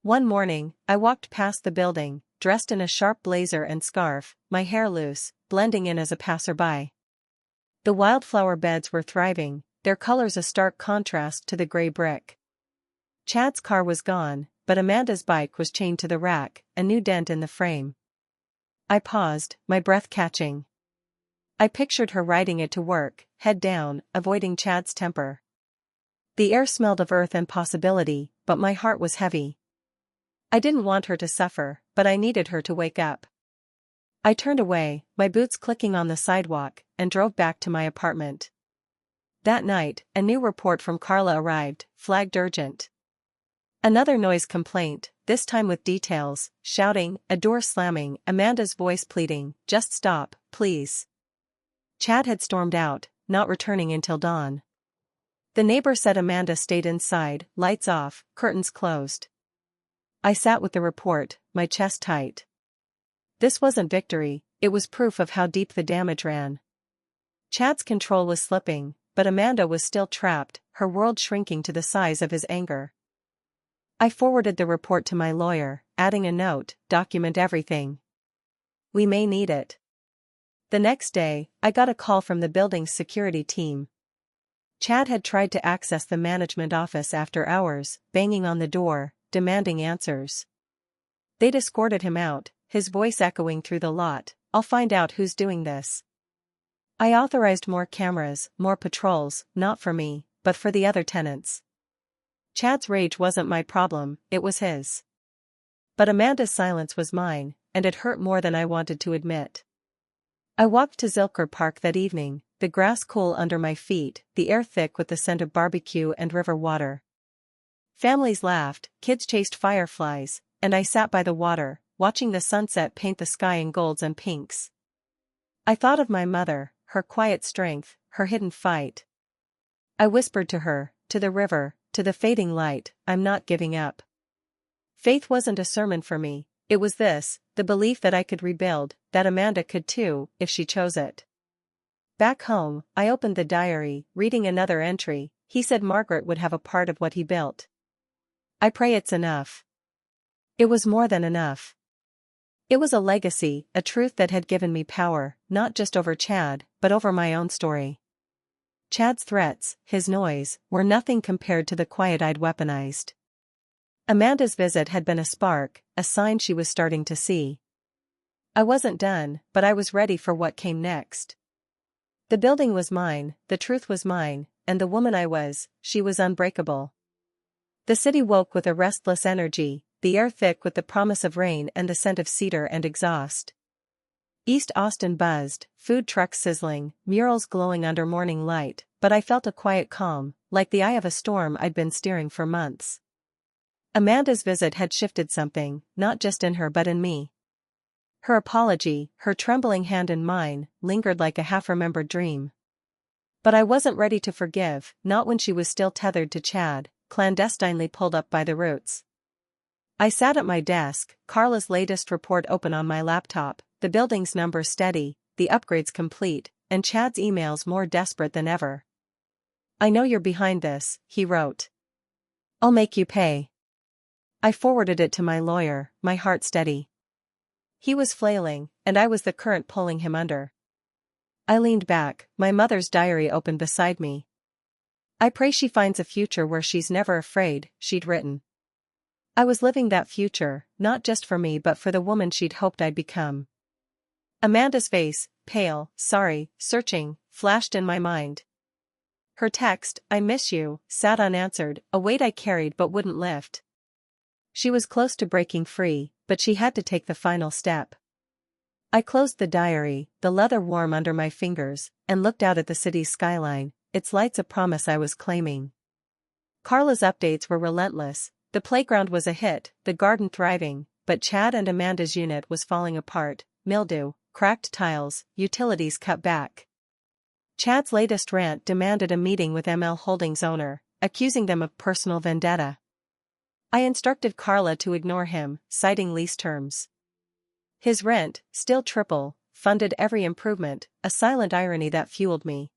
S1: One morning, I walked past the building, dressed in a sharp blazer and scarf, my hair loose, blending in as a passerby. The wildflower beds were thriving, their colors a stark contrast to the gray brick. Chad's car was gone, but Amanda's bike was chained to the rack, a new dent in the frame. I paused, my breath catching. I pictured her riding it to work, head down, avoiding Chad's temper. The air smelled of earth and possibility, but my heart was heavy. I didn't want her to suffer, but I needed her to wake up. I turned away, my boots clicking on the sidewalk, and drove back to my apartment. That night, a new report from Carla arrived, flagged urgent. Another noise complaint, this time with details, shouting, a door slamming, Amanda's voice pleading, "Just stop, please." Chad had stormed out, not returning until dawn. The neighbor said Amanda stayed inside, lights off, curtains closed. I sat with the report, my chest tight. This wasn't victory, it was proof of how deep the damage ran. Chad's control was slipping, but Amanda was still trapped, her world shrinking to the size of his anger. I forwarded the report to my lawyer, adding a note, "Document everything. We may need it." The next day, I got a call from the building's security team. Chad had tried to access the management office after hours, banging on the door, demanding answers. They'd escorted him out, his voice echoing through the lot, "I'll find out who's doing this." I authorized more cameras, more patrols, not for me, but for the other tenants. Chad's rage wasn't my problem, it was his. But Amanda's silence was mine, and it hurt more than I wanted to admit. I walked to Zilker Park that evening, the grass cool under my feet, the air thick with the scent of barbecue and river water. Families laughed, kids chased fireflies, and I sat by the water, watching the sunset paint the sky in golds and pinks. I thought of my mother, her quiet strength, her hidden fight. I whispered to her, to the river, to the fading light, I'm not giving up. Faith wasn't a sermon for me, it was this, the belief that I could rebuild, that Amanda could too, if she chose it. Back home, I opened the diary, reading another entry. He said Margaret would have a part of what he built. I pray it's enough. It was more than enough. It was a legacy, a truth that had given me power, not just over Chad, but over my own story. Chad's threats, his noise, were nothing compared to the quiet I'd weaponized. Amanda's visit had been a spark, a sign she was starting to see. I wasn't done, but I was ready for what came next. The building was mine, the truth was mine, and the woman I was, she was unbreakable. The city woke with a restless energy, the air thick with the promise of rain and the scent of cedar and exhaust. East Austin buzzed, food trucks sizzling, murals glowing under morning light, but I felt a quiet calm, like the eye of a storm I'd been steering for months. Amanda's visit had shifted something, not just in her but in me. Her apology, her trembling hand in mine, lingered like a half-remembered dream. But I wasn't ready to forgive, not when she was still tethered to Chad, clandestinely pulled up by the roots. I sat at my desk, Carla's latest report open on my laptop, the building's numbers steady, the upgrades complete, and Chad's emails more desperate than ever. I know you're behind this, he wrote. I'll make you pay. I forwarded it to my lawyer, my heart steady. He was flailing, and I was the current pulling him under. I leaned back, my mother's diary open beside me. I pray she finds a future where she's never afraid, she'd written. I was living that future, not just for me but for the woman she'd hoped I'd become. Amanda's face, pale, sorry, searching, flashed in my mind. Her text, I miss you, sat unanswered, a weight I carried but wouldn't lift. She was close to breaking free, but she had to take the final step. I closed the diary, the leather warm under my fingers, and looked out at the city's skyline, its lights a promise I was claiming. Carla's updates were relentless, the playground was a hit, the garden thriving, but Chad and Amanda's unit was falling apart, mildew, cracked tiles, utilities cut back. Chad's latest rant demanded a meeting with ML Holdings' owner, accusing them of personal vendetta. I instructed Carla to ignore him, citing lease terms. His rent, still triple, funded every improvement, a silent irony that fueled me.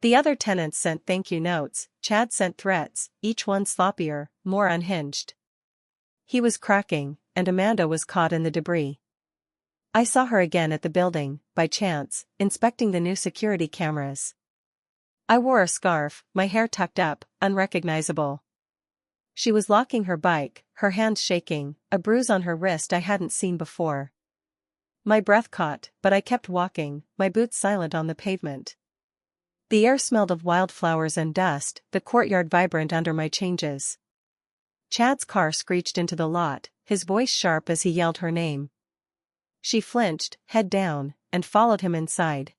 S1: The other tenants sent thank you notes, Chad sent threats, each one sloppier, more unhinged. He was cracking, and Amanda was caught in the debris. I saw her again at the building, by chance, inspecting the new security cameras. I wore a scarf, my hair tucked up, unrecognizable. She was locking her bike, her hands shaking, a bruise on her wrist I hadn't seen before. My breath caught, but I kept walking, my boots silent on the pavement. The air smelled of wildflowers and dust, the courtyard vibrant under my changes. Chad's car screeched into the lot, his voice sharp as he yelled her name. She flinched, head down, and followed him inside.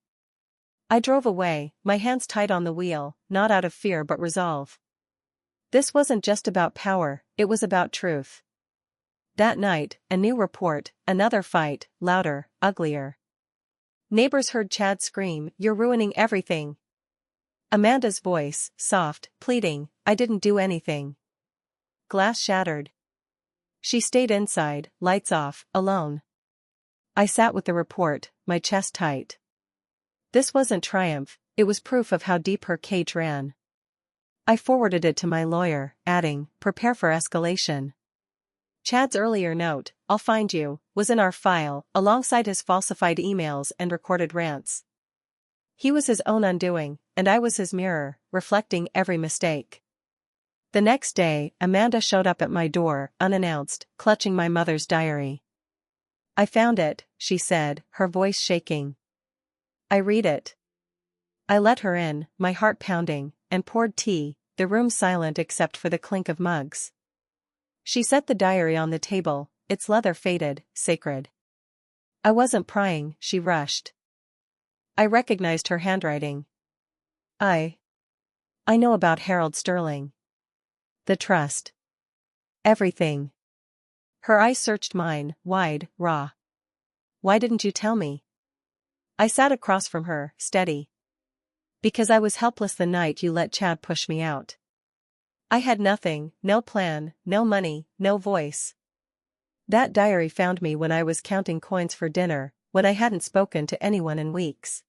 S1: I drove away, my hands tight on the wheel, not out of fear but resolve. This wasn't just about power, it was about truth. That night, a new report, another fight, louder, uglier. Neighbors heard Chad scream, "You're ruining everything." Amanda's voice, soft, pleading, "I didn't do anything." Glass shattered. She stayed inside, lights off, alone. I sat with the report, my chest tight. This wasn't triumph, it was proof of how deep her cage ran. I forwarded it to my lawyer, adding, "Prepare for escalation." Chad's earlier note, "I'll find you," was in our file, alongside his falsified emails and recorded rants. He was his own undoing, and I was his mirror, reflecting every mistake. The next day, Amanda showed up at my door, unannounced, clutching my mother's diary. "I found it," she said, her voice shaking. "I read it. I let her in, my heart pounding, and poured tea, the room silent except for the clink of mugs. She set the diary on the table, its leather faded, sacred. I wasn't prying, she rushed. I recognized her handwriting. I know about Harold Sterling. The trust. Everything. Her eyes searched mine, wide, raw. Why didn't you tell me? I sat across from her, steady. Because I was helpless the night you let Chad push me out. I had nothing, no plan, no money, no voice. That diary found me when I was counting coins for dinner, when I hadn't spoken to anyone in weeks.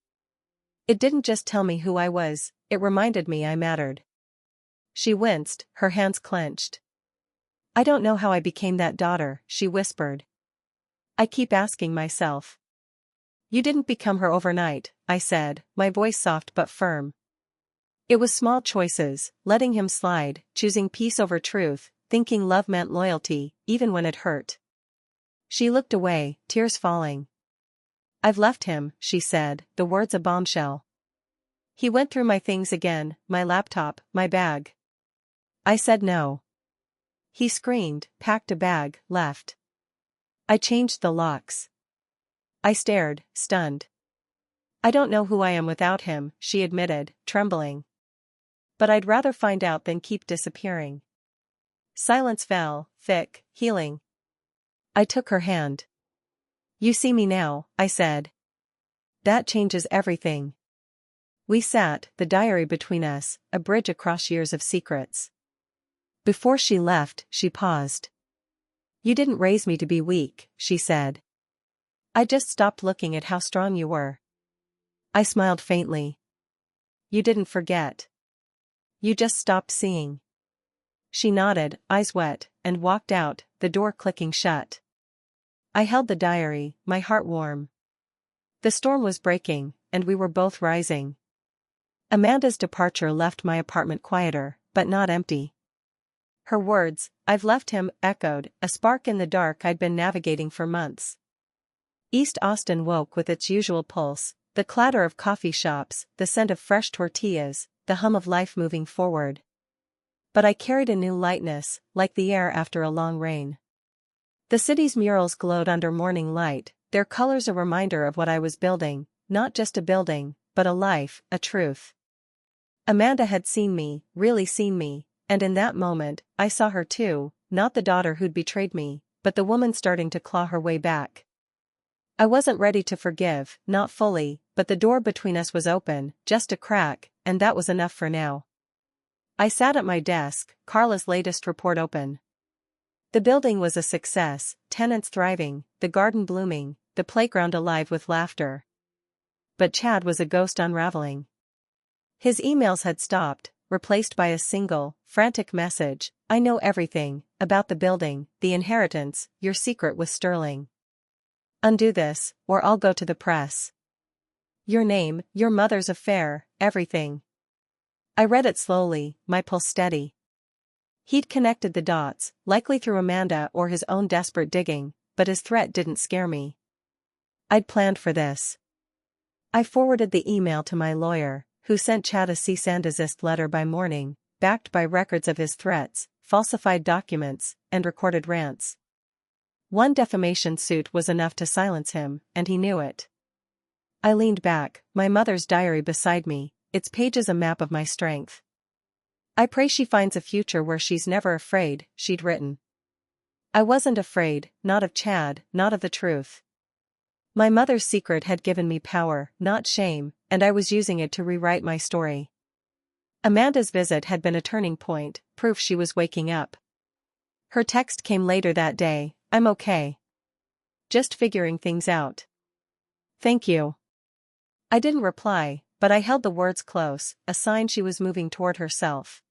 S1: It didn't just tell me who I was, it reminded me I mattered. She winced, her hands clenched. I don't know how I became that daughter, she whispered. I keep asking myself. You didn't become her overnight, I said, my voice soft but firm. It was small choices, letting him slide, choosing peace over truth, thinking love meant loyalty, even when it hurt. She looked away, tears falling. I've left him, she said, the words a bombshell. He went through my things again, my laptop, my bag. I said no. He screamed, packed a bag, left. I changed the locks. I stared, stunned. I don't know who I am without him, she admitted, trembling. But I'd rather find out than keep disappearing. Silence fell, thick, healing. I took her hand. You see me now, I said. That changes everything. We sat, the diary between us, a bridge across years of secrets. Before she left, she paused. You didn't raise me to be weak, she said. I just stopped looking at how strong you were. I smiled faintly. You didn't forget. You just stopped seeing. She nodded, eyes wet, and walked out, the door clicking shut. I held the diary, my heart warm. The storm was breaking, and we were both rising. Amanda's departure left my apartment quieter, but not empty. Her words, I've left him, echoed, a spark in the dark I'd been navigating for months. East Austin woke with its usual pulse, the clatter of coffee shops, the scent of fresh tortillas, the hum of life moving forward. But I carried a new lightness, like the air after a long rain. The city's murals glowed under morning light, their colors a reminder of what I was building, not just a building, but a life, a truth. Amanda had seen me, really seen me, and in that moment, I saw her too, not the daughter who'd betrayed me, but the woman starting to claw her way back. I wasn't ready to forgive, not fully, but the door between us was open, just a crack, and that was enough for now. I sat at my desk, Carla's latest report open. The building was a success, tenants thriving, the garden blooming, the playground alive with laughter. But Chad was a ghost unraveling. His emails had stopped, replaced by a single, frantic message, I know everything, about the building, the inheritance, your secret with Sterling. Undo this, or I'll go to the press. Your name, your mother's affair, everything. I read it slowly, my pulse steady. He'd connected the dots, likely through Amanda or his own desperate digging, but his threat didn't scare me. I'd planned for this. I forwarded the email to my lawyer, who sent Chad a cease and desist letter by morning, backed by records of his threats, falsified documents, and recorded rants. One defamation suit was enough to silence him, and he knew it. I leaned back, my mother's diary beside me, its pages a map of my strength. I pray she finds a future where she's never afraid, she'd written. I wasn't afraid, not of Chad, not of the truth. My mother's secret had given me power, not shame, and I was using it to rewrite my story. Amanda's visit had been a turning point, proof she was waking up. Her text came later that day, I'm okay. Just figuring things out. Thank you. I didn't reply, but I held the words close, a sign she was moving toward herself.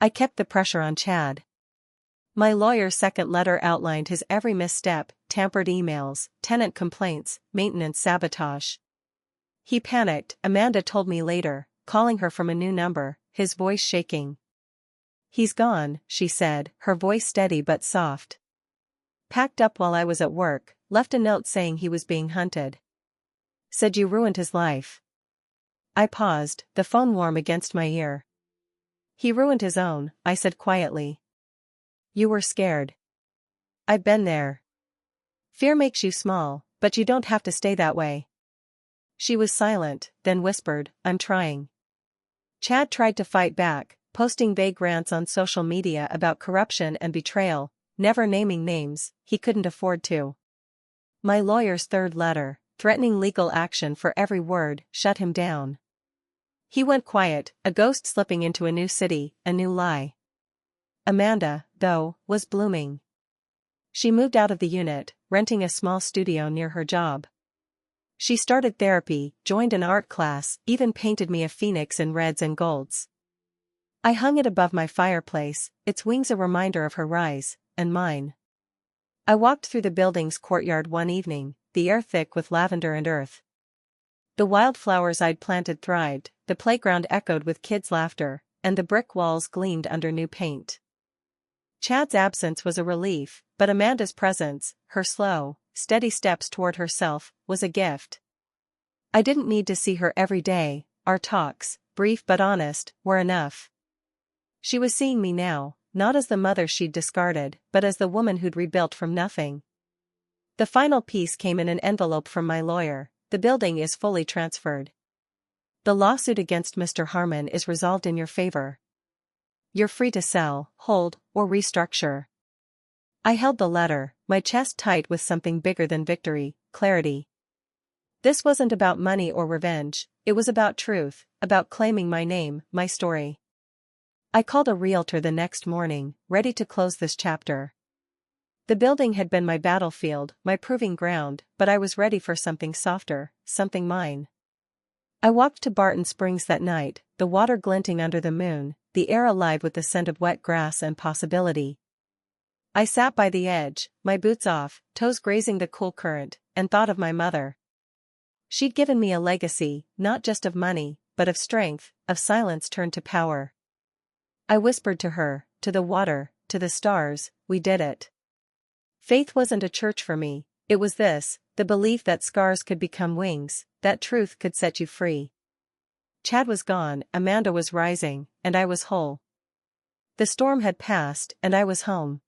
S1: I kept the pressure on Chad. My lawyer's second letter outlined his every misstep, tampered emails, tenant complaints, maintenance sabotage. He panicked, Amanda told me later, calling her from a new number, his voice shaking. He's gone, she said, her voice steady but soft. Packed up while I was at work, left a note saying he was being hunted. Said you ruined his life. I paused, the phone warm against my ear. He ruined his own, I said quietly. You were scared. I've been there. Fear makes you small, but you don't have to stay that way. She was silent, then whispered, I'm trying. Chad tried to fight back, posting vague rants on social media about corruption and betrayal, never naming names. He couldn't afford to. My lawyer's third letter, threatening legal action for every word, shut him down. He went quiet, a ghost slipping into a new city, a new lie. Amanda, though, was blooming. She moved out of the unit, renting a small studio near her job. She started therapy, joined an art class, even painted me a phoenix in reds and golds. I hung it above my fireplace, its wings a reminder of her rise, and mine. I walked through the building's courtyard one evening, the air thick with lavender and earth. The wildflowers I'd planted thrived, the playground echoed with kids' laughter, and the brick walls gleamed under new paint. Chad's absence was a relief, but Amanda's presence, her slow, steady steps toward herself, was a gift. I didn't need to see her every day, our talks, brief but honest, were enough. She was seeing me now, not as the mother she'd discarded, but as the woman who'd rebuilt from nothing. The final piece came in an envelope from my lawyer. The building is fully transferred. The lawsuit against Mr. Harmon is resolved in your favor. You're free to sell, hold, or restructure. I held the letter, my chest tight with something bigger than victory, clarity. This wasn't about money or revenge, it was about truth, about claiming my name, my story. I called a realtor the next morning, ready to close this chapter. The building had been my battlefield, my proving ground, but I was ready for something softer, something mine. I walked to Barton Springs that night, the water glinting under the moon, the air alive with the scent of wet grass and possibility. I sat by the edge, my boots off, toes grazing the cool current, and thought of my mother. She'd given me a legacy, not just of money, but of strength, of silence turned to power. I whispered to her, to the water, to the stars, we did it. Faith wasn't a church for me, it was this, the belief that scars could become wings, that truth could set you free. Chad was gone, Amanda was rising, and I was whole. The storm had passed, and I was home.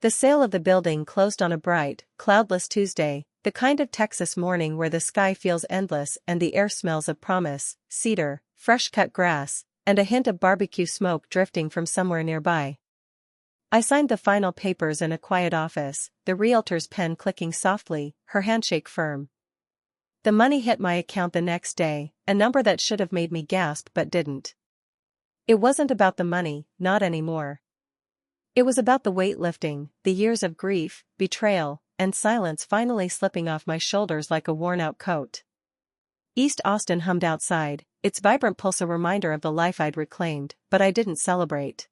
S1: The sale of the building closed on a bright, cloudless Tuesday, the kind of Texas morning where the sky feels endless and the air smells of promise, cedar, fresh-cut grass, and a hint of barbecue smoke drifting from somewhere nearby. I signed the final papers in a quiet office, the realtor's pen clicking softly, her handshake firm. The money hit my account the next day, a number that should have made me gasp but didn't. It wasn't about the money, not anymore. It was about the weight lifting, the years of grief, betrayal, and silence finally slipping off my shoulders like a worn-out coat. East Austin hummed outside, its vibrant pulse a reminder of the life I'd reclaimed, but I didn't celebrate.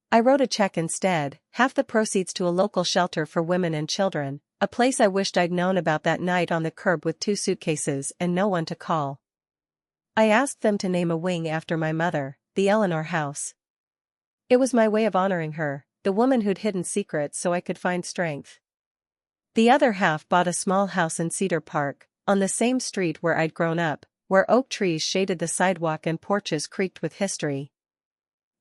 S1: I wrote a check instead, half the proceeds to a local shelter for women and children, a place I wished I'd known about that night on the curb with 2 suitcases and no one to call. I asked them to name a wing after my mother, the Eleanor House. It was my way of honoring her, the woman who'd hidden secrets so I could find strength. The other half bought a small house in Cedar Park, on the same street where I'd grown up, where oak trees shaded the sidewalk and porches creaked with history.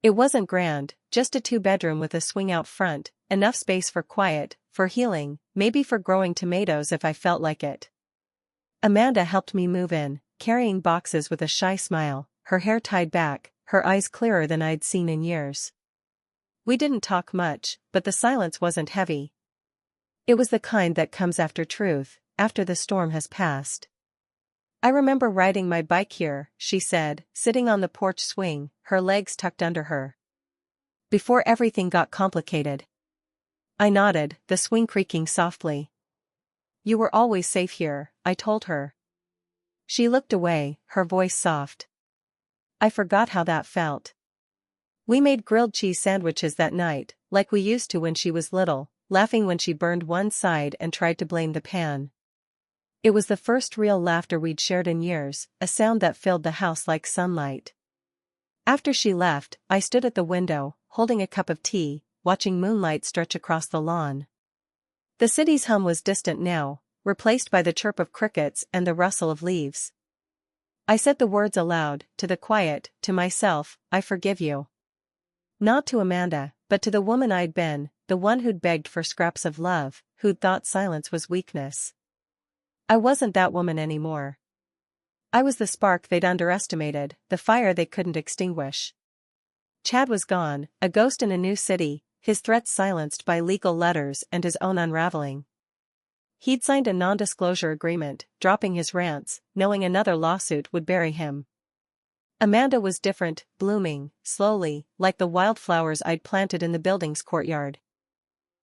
S1: It wasn't grand, just a 2-bedroom with a swing out front, enough space for quiet, for healing, maybe for growing tomatoes if I felt like it. Amanda helped me move in, carrying boxes with a shy smile, her hair tied back, her eyes clearer than I'd seen in years. We didn't talk much, but the silence wasn't heavy. It was the kind that comes after truth, after the storm has passed. I remember riding my bike here, she said, sitting on the porch swing, her legs tucked under her. Before everything got complicated. I nodded, the swing creaking softly. You were always safe here, I told her. She looked away, her voice soft. I forgot how that felt. We made grilled cheese sandwiches that night, like we used to when she was little, laughing when she burned one side and tried to blame the pan. It was the first real laughter we'd shared in years, a sound that filled the house like sunlight. After she left, I stood at the window, holding a cup of tea, watching moonlight stretch across the lawn. The city's hum was distant now, replaced by the chirp of crickets and the rustle of leaves. I said the words aloud, to the quiet, to myself, I forgive you. Not to Amanda, but to the woman I'd been, the one who'd begged for scraps of love, who'd thought silence was weakness. I wasn't that woman anymore. I was the spark they'd underestimated, the fire they couldn't extinguish. Chad was gone, a ghost in a new city, his threats silenced by legal letters and his own unraveling. He'd signed a non-disclosure agreement, dropping his rants, knowing another lawsuit would bury him. Amanda was different, blooming, slowly, like the wildflowers I'd planted in the building's courtyard.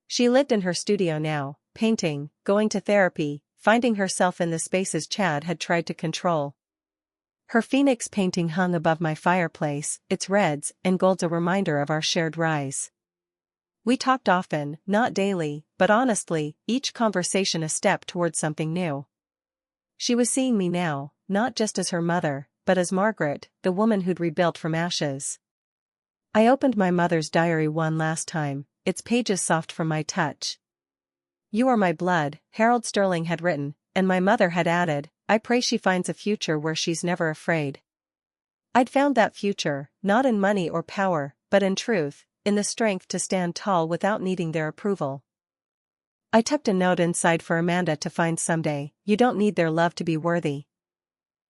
S1: She lived in her studio now, painting, going to therapy, finding herself in the spaces Chad had tried to control. Her phoenix painting hung above my fireplace, its reds and golds a reminder of our shared rise. We talked often, not daily, but honestly, each conversation a step toward something new. She was seeing me now, not just as her mother, but as Margaret, the woman who'd rebuilt from ashes. I opened my mother's diary one last time, its pages soft from my touch. "You are my blood," Harold Sterling had written, and my mother had added, "I pray she finds a future where she's never afraid." I'd found that future, not in money or power, but in truth, in the strength to stand tall without needing their approval. I tucked a note inside for Amanda to find someday. You don't need their love to be worthy.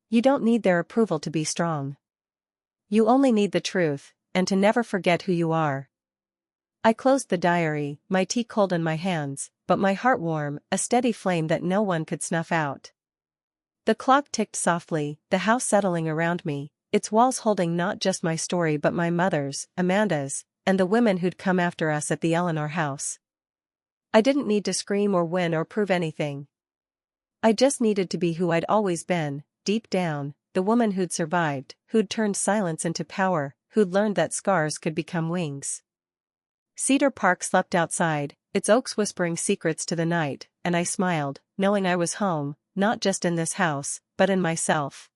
S1: You don't need their approval to be strong. You only need the truth, and to never forget who you are. I closed the diary, my tea cold in my hands, but my heart warm, a steady flame that no one could snuff out. The clock ticked softly, the house settling around me, its walls holding not just my story but my mother's, Amanda's, and the women who'd come after us at the Eleanor house. I didn't need to scream or win or prove anything. I just needed to be who I'd always been, deep down, the woman who'd survived, who'd turned silence into power, who'd learned that scars could become wings. Cedar Park slept outside, its oaks whispering secrets to the night, and I smiled, knowing I was home, not just in this house, but in myself.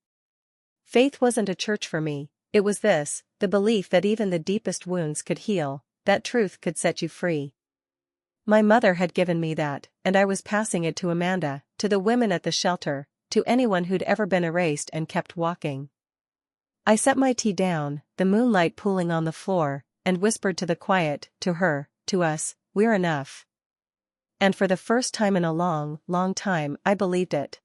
S1: Faith wasn't a church for me, it was this, the belief that even the deepest wounds could heal, that truth could set you free. My mother had given me that, and I was passing it to Amanda, to the women at the shelter, to anyone who'd ever been erased and kept walking. I set my tea down, the moonlight pooling on the floor, and whispered to the quiet, to her, to us, we're enough. And for the first time in a long, long time I believed it.